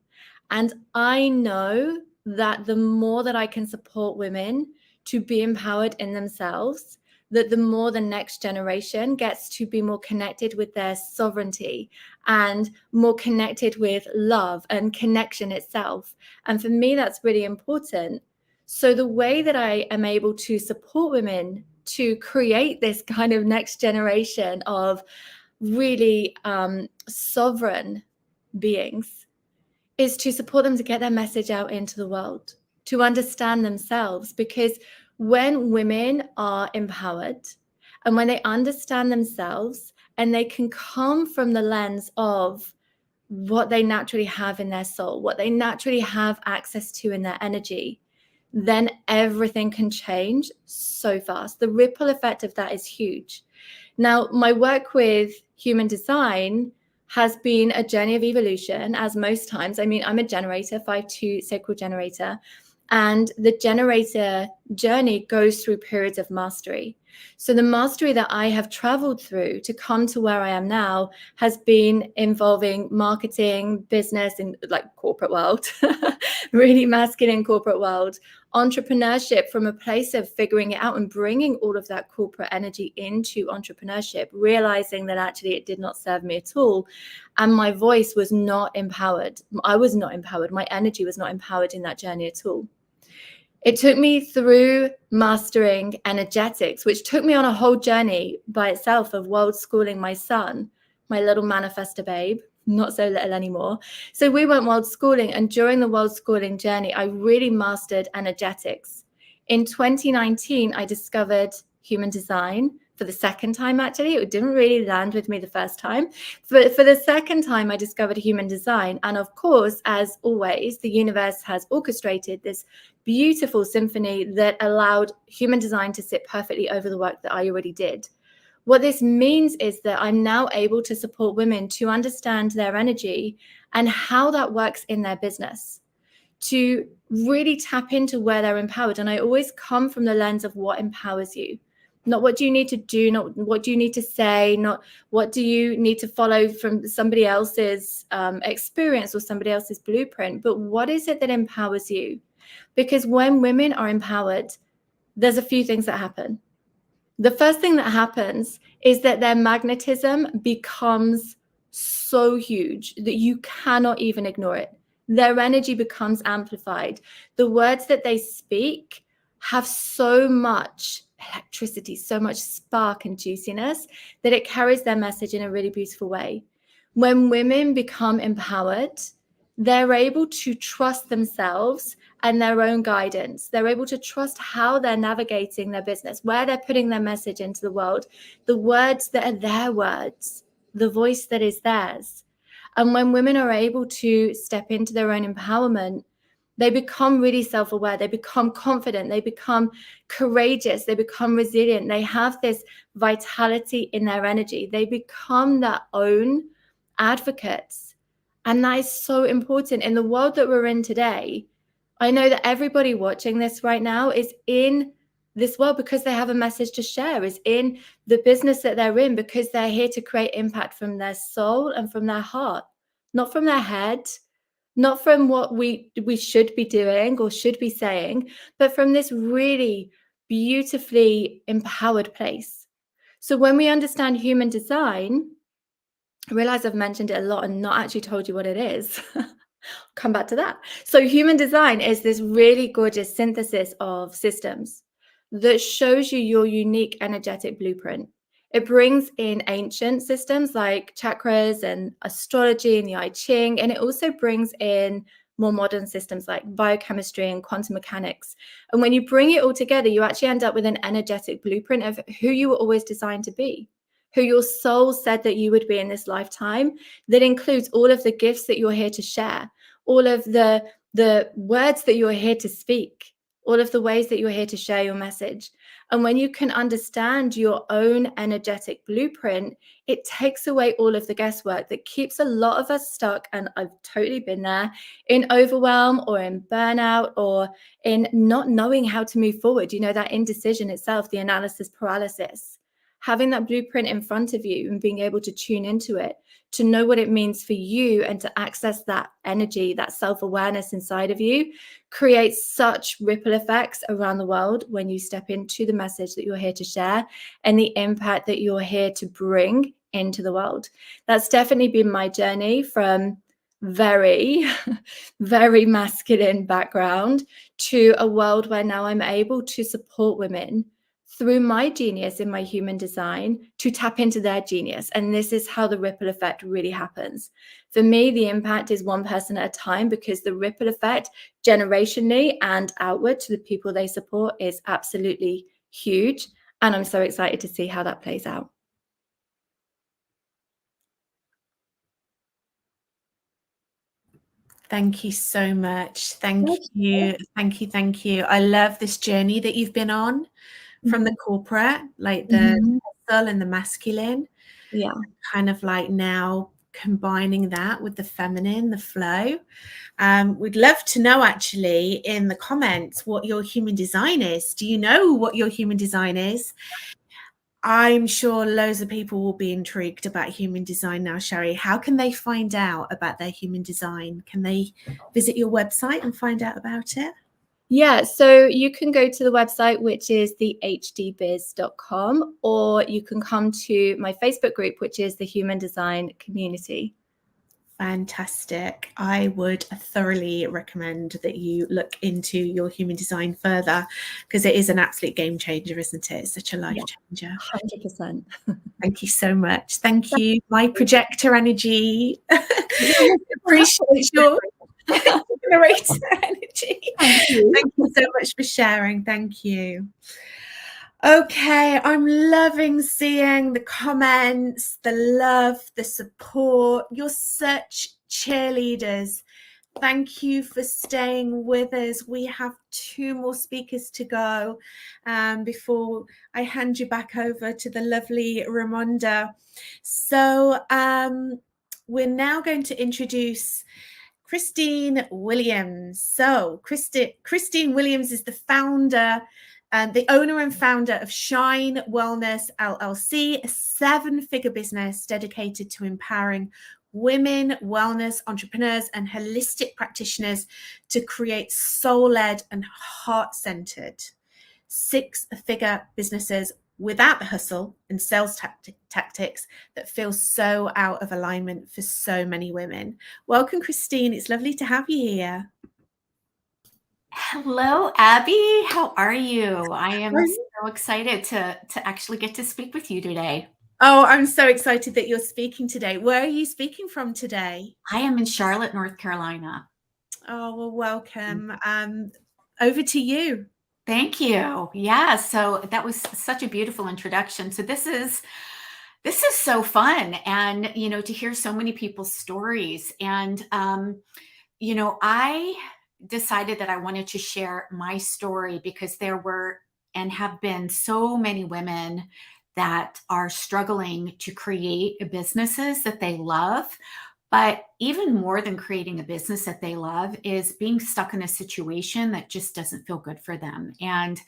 And I know that the more that I can support women to be empowered in themselves, that the more the next generation gets to be more connected with their sovereignty and more connected with love and connection itself. And for me, that's really important. So the way that I am able to support women to create this kind of next generation of really sovereign beings is to support them to get their message out into the world, to understand themselves. Because when women are empowered and when they understand themselves and they can come from the lens of what they naturally have in their soul, what they naturally have access to in their energy, then everything can change so fast. The ripple effect of that is huge. Now, my work with human design has been a journey of evolution, as most times. I mean, I'm a generator, 5-2 sacral generator, and the generator journey goes through periods of mastery. So the mastery that I have traveled through to come to where I am now has been involving marketing, business, in like corporate world, really masculine corporate world, entrepreneurship from a place of figuring it out and bringing all of that corporate energy into entrepreneurship, realizing that actually it did not serve me at all. And my voice was not empowered. I was not empowered. My energy was not empowered in that journey at all. It took me through mastering energetics, which took me on a whole journey by itself of world schooling my son, my little manifestor babe, not so little anymore. So we went world schooling, and during the world schooling journey, I really mastered energetics. In 2019, I discovered human design for the second time. Actually, it didn't really land with me the first time, but for the second time, I discovered human design. And of course, as always, the universe has orchestrated this beautiful symphony that allowed human design to sit perfectly over the work that I already did. What this means is that I'm now able to support women to understand their energy and how that works in their business, to really tap into where they're empowered. And I always come from the lens of what empowers you. Not what do you need to do, not what do you need to say, not what do you need to follow from somebody else's experience or somebody else's blueprint, but what is it that empowers you? Because when women are empowered, there's a few things that happen. The first thing that happens is that their magnetism becomes so huge that you cannot even ignore it. Their energy becomes amplified. The words that they speak have so much electricity, so much spark and juiciness that it carries their message in a really beautiful way. When women become empowered, they're able to trust themselves and their own guidance. They're able to trust how they're navigating their business, where they're putting their message into the world, the words that are their words, the voice that is theirs. And when women are able to step into their own empowerment, they become really self-aware, they become confident, they become courageous, they become resilient, they have this vitality in their energy, they become their own advocates. And that is so important in the world that we're in today. I know that everybody watching this right now is in this world because they have a message to share, is in the business that they're in because they're here to create impact from their soul and from their heart, not from their head, not from what we should be doing or should be saying, but from this really beautifully empowered place. So when we understand human design, I realize I've mentioned it a lot and not actually told you what it is. Come back to that. So human design is this really gorgeous synthesis of systems that shows you your unique energetic blueprint. It brings in ancient systems like chakras and astrology and the 𝐰𝐸, and it also brings in more modern systems like biochemistry and quantum mechanics. And when you bring it all together, you actually end up with an energetic blueprint of who you were always designed to be, who your soul said that you would be in this lifetime. That includes all of the gifts that you're here to share, all of the words that you're here to speak, all of the ways that you're here to share your message. And when you can understand your own energetic blueprint, it takes away all of the guesswork that keeps a lot of us stuck, and I've totally been there, in overwhelm or in burnout or in not knowing how to move forward. You know, that indecision itself, the analysis paralysis. Having that blueprint in front of you and being able to tune into it, to know what it means for you and to access that energy, that self-awareness inside of you, creates such ripple effects around the world when you step into the message that you're here to share and the impact that you're here to bring into the world. That's definitely been my journey from very, very masculine background to a world where now I'm able to support women through my genius in my human design to tap into their genius. And this is how the ripple effect really happens. For me, the impact is one person at a time, because the ripple effect generationally and outward to the people they support is absolutely huge. And I'm so excited to see how that plays out. Thank you so much. Thank you. Thank you. Thank you. I love this journey that you've been on from the corporate, like the hustle and the masculine. Yeah. Kind of like now combining that with the feminine, the flow. We'd love to know actually in the comments what your human design is. Do you know what your human design is? I'm sure loads of people will be intrigued about human design now, Sherry. How can they find out about their human design? Can they visit your website and find out about it? Yeah, so you can go to the website, which is thehdbiz.com, or you can come to my Facebook group, which is the Human Design Community. Fantastic. I would thoroughly recommend that you look into your human design further, because it is an absolute game changer, isn't it? It's such a life changer. 100%. Thank you so much. Thank you. My projector energy. Appreciate your generator energy. Thank you so much for sharing. Thank you. Okay, I'm loving seeing the comments, the love, the support. You're such cheerleaders. Thank you for staying with us. We have 2 more speakers to go before I hand you back over to the lovely Ramonda. So we're now going to introduce Christine Williams. So Christine Williams is the founder and the owner and founder of Shine Wellness LLC, a 7-figure business dedicated to empowering women, wellness entrepreneurs, and holistic practitioners to create soul-led and heart-centered 6-figure businesses without the hustle and sales tactics that feel so out of alignment for so many women. Welcome, Christine. It's lovely to have you here. Hello, Abby. How are you? I am so excited to actually get to speak with you today. Oh, I'm so excited that you're speaking today. Where are you speaking from today? I am in Charlotte, North Carolina. Oh, well, welcome. Over to you. Thank you. Yeah, so that was such a beautiful introduction. So this is This is so fun. And, you know, to hear so many people's stories. And, you know, I decided that I wanted to share my story because there were and have been so many women that are struggling to create businesses that they love. But even more than creating a business that they love is being stuck in a situation that just doesn't feel good for them. And,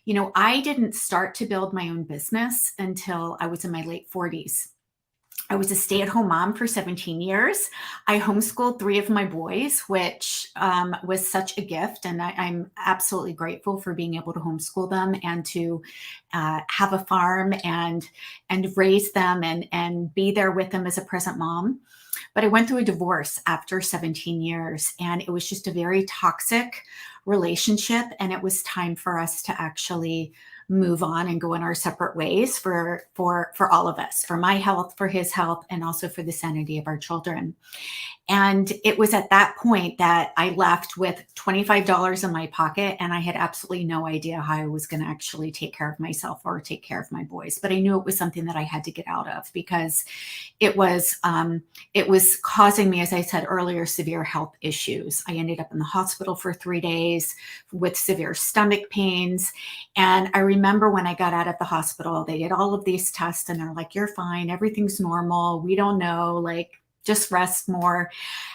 you know, I didn't start to build my own business until I was in my late 40s. I was a stay-at-home mom for 17 years. I homeschooled 3 of my boys, which was such a gift. And I'm absolutely grateful for being able to homeschool them and to have a farm and raise them and be there with them as a present mom. But I went through a divorce after 17 years, and it was just a very toxic relationship. And it was time for us to actually move on and go in our separate ways for all of us, for my health, for his health, and also for the sanity of our children. And it was at that point that I left with $25 in my pocket, and I had absolutely no idea how I was going to actually take care of myself or take care of my boys. But I knew it was something that I had to get out of because it was causing me, as I said earlier, severe health issues. I ended up in the hospital for 3 days with severe stomach pains. And I remember when I got out of the hospital, they did all of these tests and they're like, "You're fine. Everything's normal. We don't know, like, just rest more."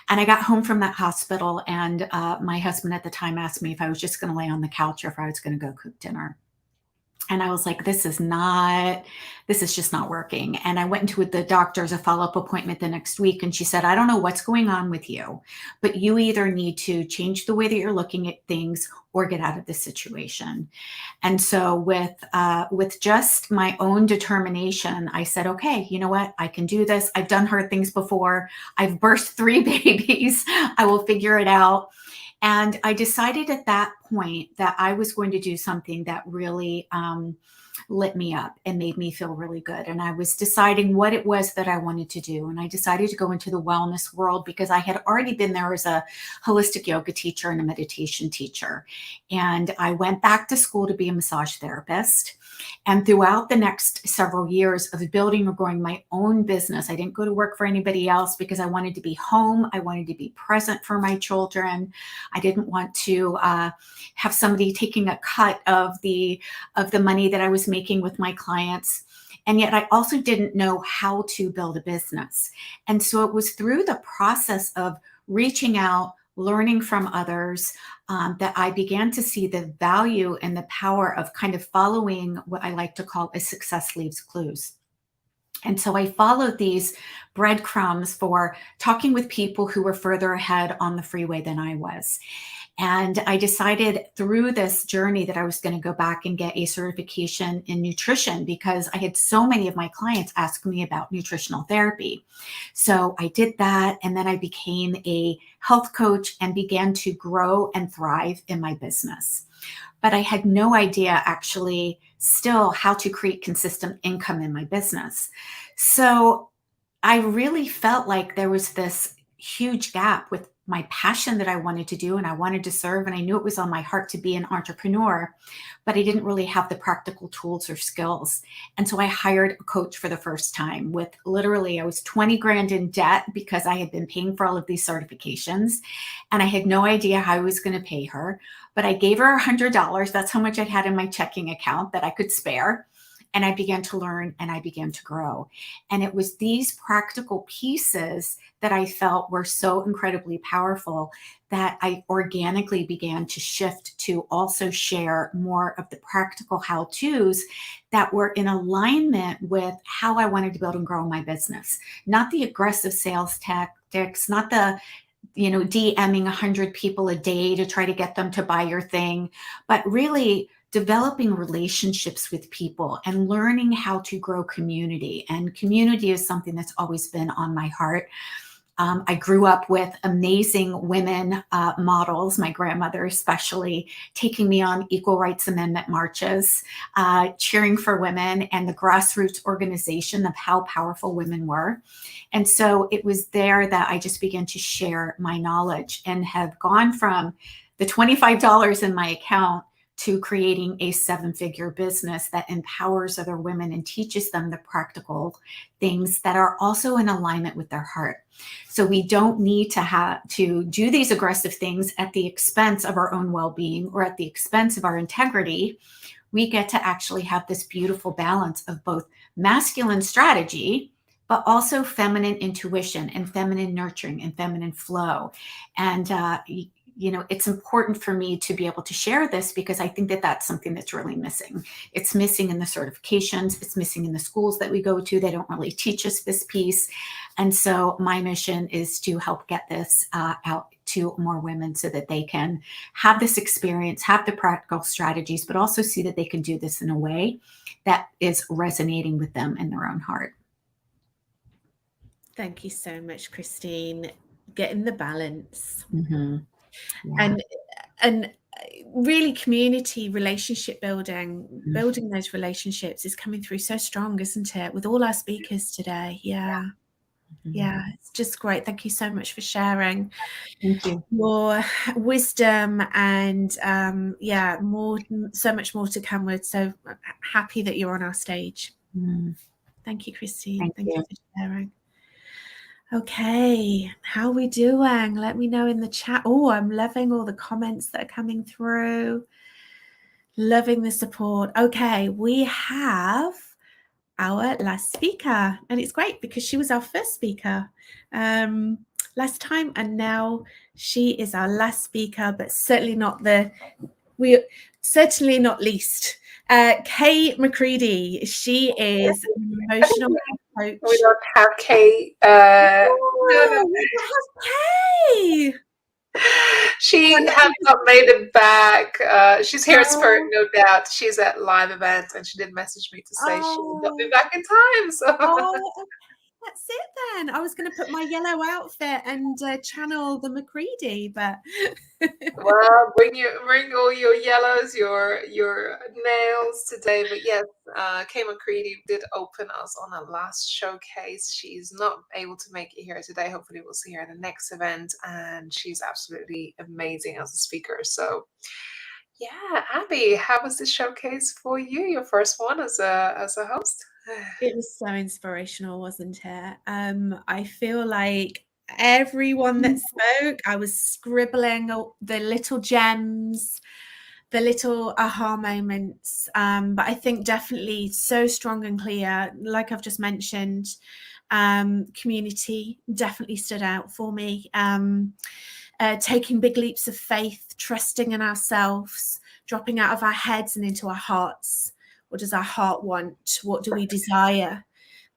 And I got home from that hospital, and my husband at the time asked me if I was just going to lay on the couch or if I was going to go cook dinner. And I was like, this is just not working. And I went into the doctor's a follow-up appointment the next week. And she said, "I don't know what's going on with you, but you either need to change the way that you're looking at things or get out of this situation." And so with just my own determination, I said, okay, you know what? I can do this. I've done hard things before. I've birthed 3 babies. I will figure it out. And I decided at that point that I was going to do something that really lit me up and made me feel really good. And I was deciding what it was that I wanted to do. And I decided to go into the wellness world because I had already been there as a holistic yoga teacher and a meditation teacher. And I went back to school to be a massage therapist. And throughout the next several years of building or growing my own business, I didn't go to work for anybody else because I wanted to be home. I wanted to be present for my children. I didn't want to have somebody taking a cut of the money that I was making with my clients. And yet I also didn't know how to build a business. And so it was through the process of reaching out, learning from others, that I began to see the value and the power of kind of following what I like to call a success leaves clues. And so I followed these breadcrumbs for talking with people who were further ahead on the freeway than I was. And I decided through this journey that I was going to go back and get a certification in nutrition because I had so many of my clients ask me about nutritional therapy. So I did that. And then I became a health coach and began to grow and thrive in my business. But I had no idea actually still how to create consistent income in my business. So I really felt like there was this huge gap with my passion that I wanted to do and I wanted to serve. And I knew it was on my heart to be an entrepreneur, but I didn't really have the practical tools or skills. And so I hired a coach for the first time with literally, I was 20 grand in debt because I had been paying for all of these certifications and I had no idea how I was going to pay her, but I gave her $100. That's how much I had in my checking account that I could spare. And I began to learn and I began to grow. And it was these practical pieces that I felt were so incredibly powerful that I organically began to shift to also share more of the practical how-tos that were in alignment with how I wanted to build and grow my business. Not the aggressive sales tactics, not the DMing 100 people a day to try to get them to buy your thing, but really developing relationships with people and learning how to grow community. And community is something that's always been on my heart. I grew up with amazing women models, my grandmother especially, taking me on Equal Rights Amendment marches, cheering for women and the grassroots organization of how powerful women were. And so it was there that I just began to share my knowledge and have gone from the $25 in my account to creating a 7-figure business that empowers other women and teaches them the practical things that are also in alignment with their heart. So we don't need to do these aggressive things at the expense of our own well-being or at the expense of our integrity. We get to actually have this beautiful balance of both masculine strategy, but also feminine intuition and feminine nurturing and feminine flow. And, it's important for me to be able to share this because I think that that's something that's really missing. It's missing in the certifications. It's missing in the schools that we go to. They don't really teach us this piece. And so my mission is to help get this out to more women so that they can have this experience, have the practical strategies, but also see that they can do this in a way that is resonating with them in their own heart. Thank you so much, Christine. Getting the balance. Mm-hmm. Yeah. And really community relationship building, building those relationships is coming through so strong, isn't it? With all our speakers today. Yeah. Yeah, it's just great. Thank you so much for sharing. Thank you. Your wisdom and so much more to come. We're so happy that you're on our stage. Thank you, Christine. Thank you for sharing. Okay, how are we doing? Let me know in the chat. Oh, I'm loving all the comments that are coming through. Loving the support. Okay, we have our last speaker, and it's great because she was our first speaker last time, and now she is our last speaker, but certainly not least. Kay McCready. She is an emotional coach. We don't have Kay. No, we don't have Kay. She has not made it back. She's here at Spirit, no doubt. She's at live events, and she did message me to say she would not be back in time. So that's it then. I was going to put my yellow outfit and channel the McCready, but well, bring all your yellows, your nails today. But yes, Kay McCready did open us on our last showcase. She's not able to make it here today. Hopefully we'll see her at the next event, and she's absolutely amazing as a speaker. So yeah, Abby, how was the showcase for you? Your first one as a host? It was so inspirational, wasn't it? I feel like everyone that spoke, I was scribbling the little gems, the little aha moments. But I think definitely so strong and clear, like I've just mentioned. Community definitely stood out for me. Taking big leaps of faith, trusting in ourselves, dropping out of our heads and into our hearts. What does our heart want? What do we desire?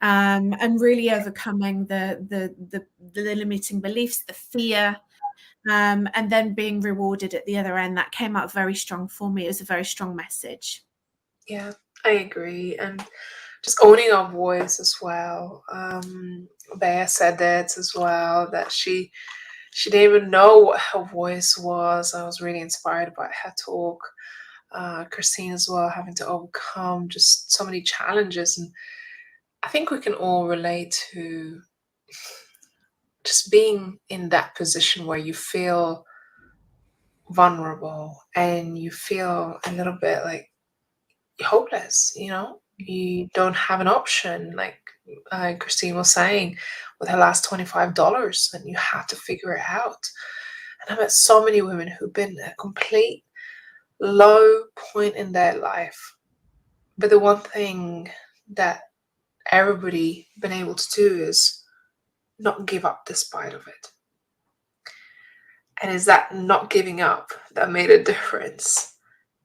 And really overcoming the limiting beliefs, the fear, and then being rewarded at the other end. That came out very strong for me. It was a very strong message. Yeah, I agree. And just owning our voice as well. Bea said that as well, that she didn't even know what her voice was. I was really inspired by her talk. Christine as well, having to overcome just so many challenges. And I think we can all relate to just being in that position where you feel vulnerable and you feel a little bit like hopeless, you don't have an option, like Christine was saying, with her last $25, and you have to figure it out. And I met so many women who've been at a complete low point in their life, but the one thing that everybody been able to do is not give up despite of it. And is that not giving up that made a difference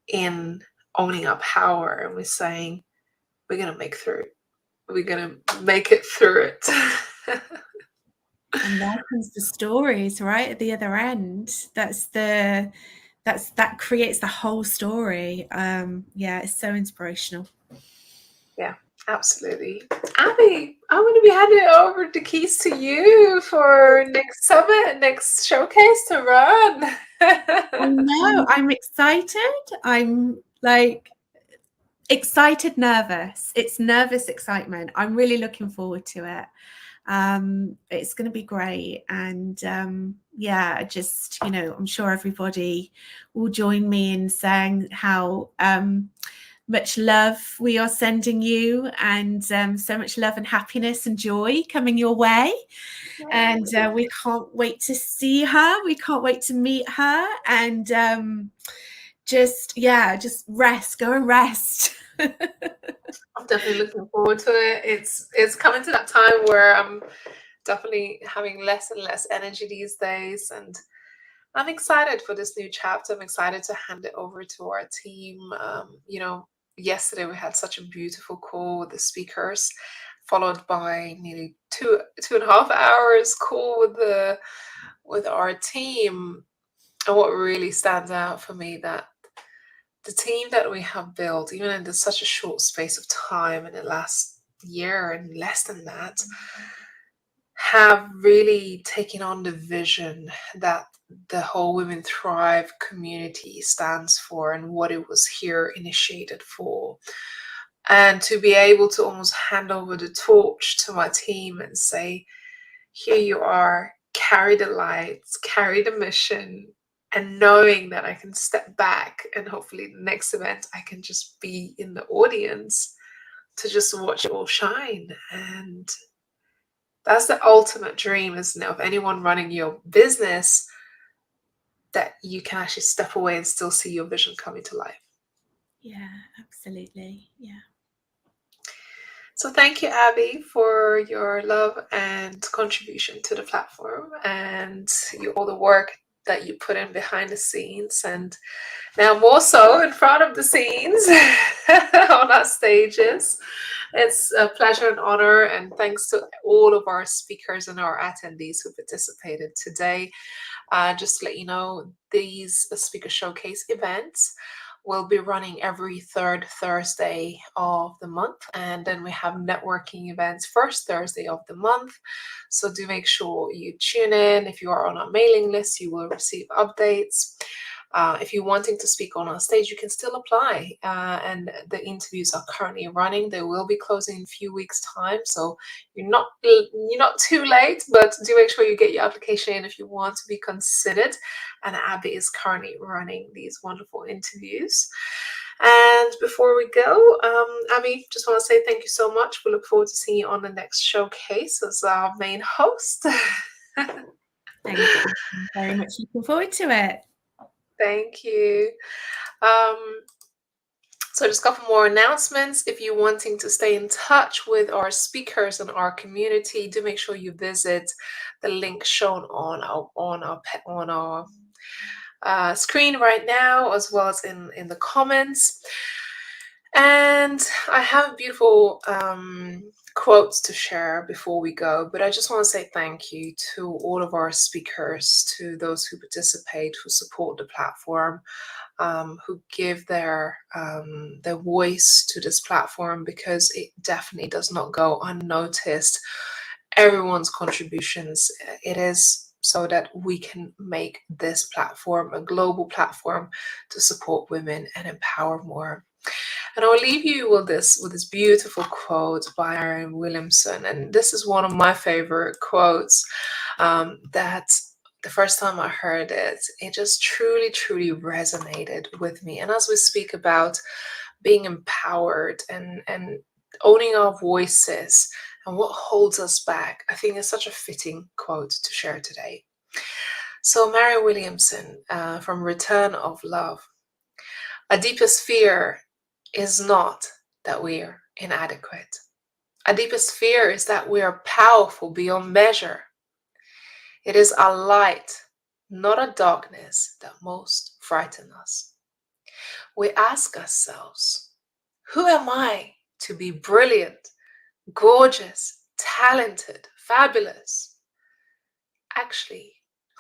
in owning our power, and we're saying we're gonna make through it. We're gonna make it through it. And that comes the stories, right, at the other end. That creates the whole story. Yeah, it's so inspirational. Yeah, absolutely. Abby, I'm going to be handing it over the keys to you for next summit, next showcase to run. I know, I'm excited. I'm like excited, nervous. It's nervous excitement. I'm really looking forward to it. It's going to be great. And yeah, just, you know, I'm sure everybody will join me in saying how much love we are sending you, and so much love and happiness and joy coming your way. And we can't wait to see her. We can't wait to meet her. And just rest, go and rest. I'm definitely looking forward to it. It's coming to that time where I'm definitely having less and less energy these days, and I'm excited for this new chapter. I'm excited to hand it over to our team. You know, yesterday we had such a beautiful call with the speakers, followed by nearly 2.5 hours call with our team. And what really stands out for me, that the team that we have built, even in such a short space of time in the last year and less than that, have really taken on the vision that the whole Women Thrive community stands for and what it was here initiated for. And to be able to almost hand over the torch to my team and say, here you are, carry the lights, carry the mission, and knowing that I can step back and hopefully the next event I can just be in the audience to just watch it all shine. And that's the ultimate dream, isn't it, of anyone running your business, that you can actually step away and still see your vision coming to life. Yeah, absolutely. Yeah. So thank you, Abby, for your love and contribution to the platform, and all the work that you put in behind the scenes, and now more so in front of the scenes on our stages. It's a pleasure and honor, and thanks to all of our speakers and our attendees who participated today. Just to let you know, these speaker showcase events will be running every third Thursday of the month, and then we have networking events first Thursday of the month. So do make sure you tune in. If you are on our mailing list, you will receive updates. If you're wanting to speak on our stage, you can still apply, and the interviews are currently running. They will be closing in a few weeks' time, so you're not too late, but do make sure you get your application in if you want to be considered. And Abby is currently running these wonderful interviews. And before we go, Abby, just want to say thank you so much. We look forward to seeing you on the next showcase as our main host. Thank you. I'm very much looking forward to it. Thank you. So just a couple more announcements. If you're wanting to stay in touch with our speakers and our community, do make sure you visit the link shown on our screen right now, as well as in the comments. And I have beautiful quotes to share before we go, but I just want to say thank you to all of our speakers, to those who participate, who support the platform, who give their voice to this platform, because it definitely does not go unnoticed. Everyone's contributions, it is so that we can make this platform a global platform to support women and empower more. And I'll leave you with this beautiful quote by Marianne Williamson. And this is one of my favorite quotes, that the first time I heard it, it just truly, truly resonated with me. And as we speak about being empowered and owning our voices and what holds us back, I think it's such a fitting quote to share today. So Marianne Williamson, from Return of Love: our deepest fear is not that we are inadequate. Our deepest fear is that we are powerful beyond measure. It is our light, not our darkness, that most frighten us. We ask ourselves, who am I to be brilliant, gorgeous, talented, fabulous? Actually,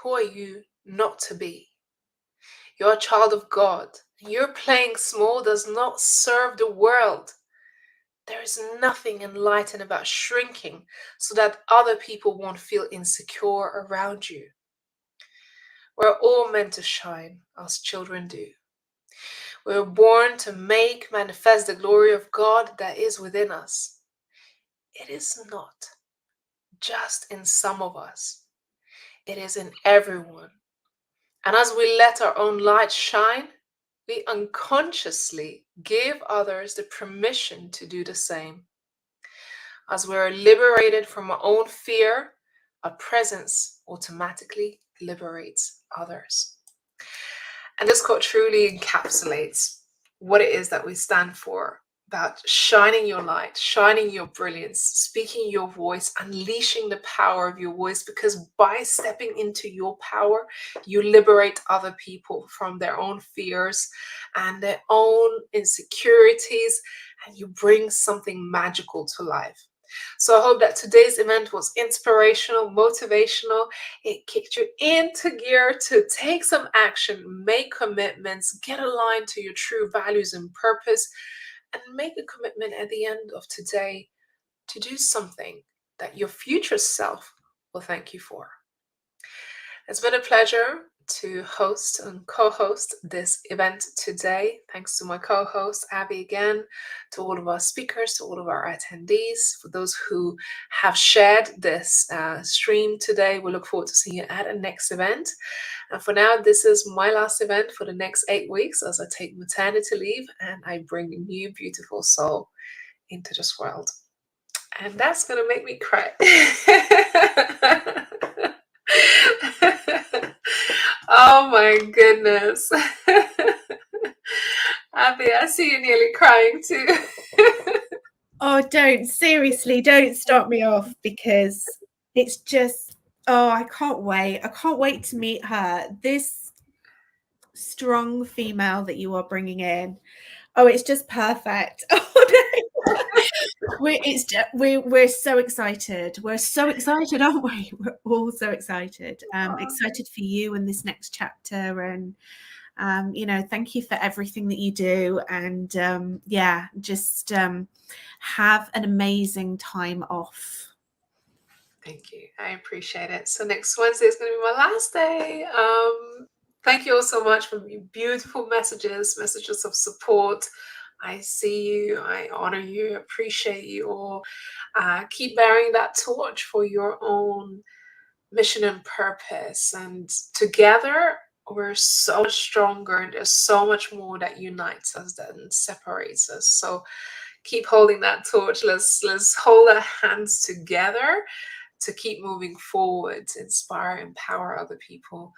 who are you not to be? You're a child of God. Your playing small does not serve the world. There is nothing enlightened about shrinking so that other people won't feel insecure around you. We're all meant to shine as children do. We're born to manifest the glory of God that is within us. It is not just in some of us. It is in everyone. And as we let our own light shine, we unconsciously give others the permission to do the same. As we're liberated from our own fear, our presence automatically liberates others. And this quote truly encapsulates what it is that we stand for, about shining your light, shining your brilliance, speaking your voice, unleashing the power of your voice, because by stepping into your power, you liberate other people from their own fears and their own insecurities, and you bring something magical to life. So I hope that today's event was inspirational, motivational. It kicked you into gear to take some action, make commitments, get aligned to your true values and purpose, and make a commitment at the end of today to do something that your future self will thank you for. It's been a pleasure to host and co-host this event today. Thanks to my co-host, Abby, again, to all of our speakers, to all of our attendees, for those who have shared this stream today. We look forward to seeing you at a next event. And for now, this is my last event for the next 8 weeks as I take maternity leave and I bring a new beautiful soul into this world. And that's going to make me cry. Oh my goodness. Abby, I see you nearly crying too. Oh, seriously, don't start me off, because it's just, oh, I can't wait. I can't wait to meet her. This strong female that you are bringing in. Oh, it's just perfect. Oh, no. We're so excited. We're so excited, aren't we? We're all so excited. Excited for you and this next chapter. And thank you for everything that you do. And just have an amazing time off. Thank you. I appreciate it. So next Wednesday is going to be my last day. Thank you all so much for your beautiful messages of support. I see you, I honor you, appreciate you all. Keep bearing that torch for your own mission and purpose. And together, we're so much stronger, and there's so much more that unites us than separates us. So keep holding that torch. Let's hold our hands together to keep moving forward, to inspire, empower other people,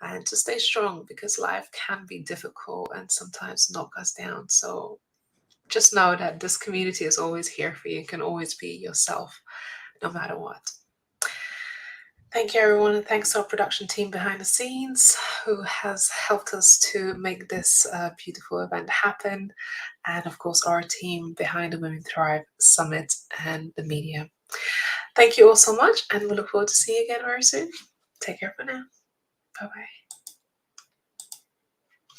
and to stay strong, because life can be difficult and sometimes knock us down. So just know that this community is always here for you. You can always be yourself, no matter what. Thank you, everyone, and thanks to our production team behind the scenes who has helped us to make this beautiful event happen. And of course, our team behind the Women Thrive Summit and the media. Thank you all so much, and we look forward to seeing you again very soon. Take care for now. Bye-bye.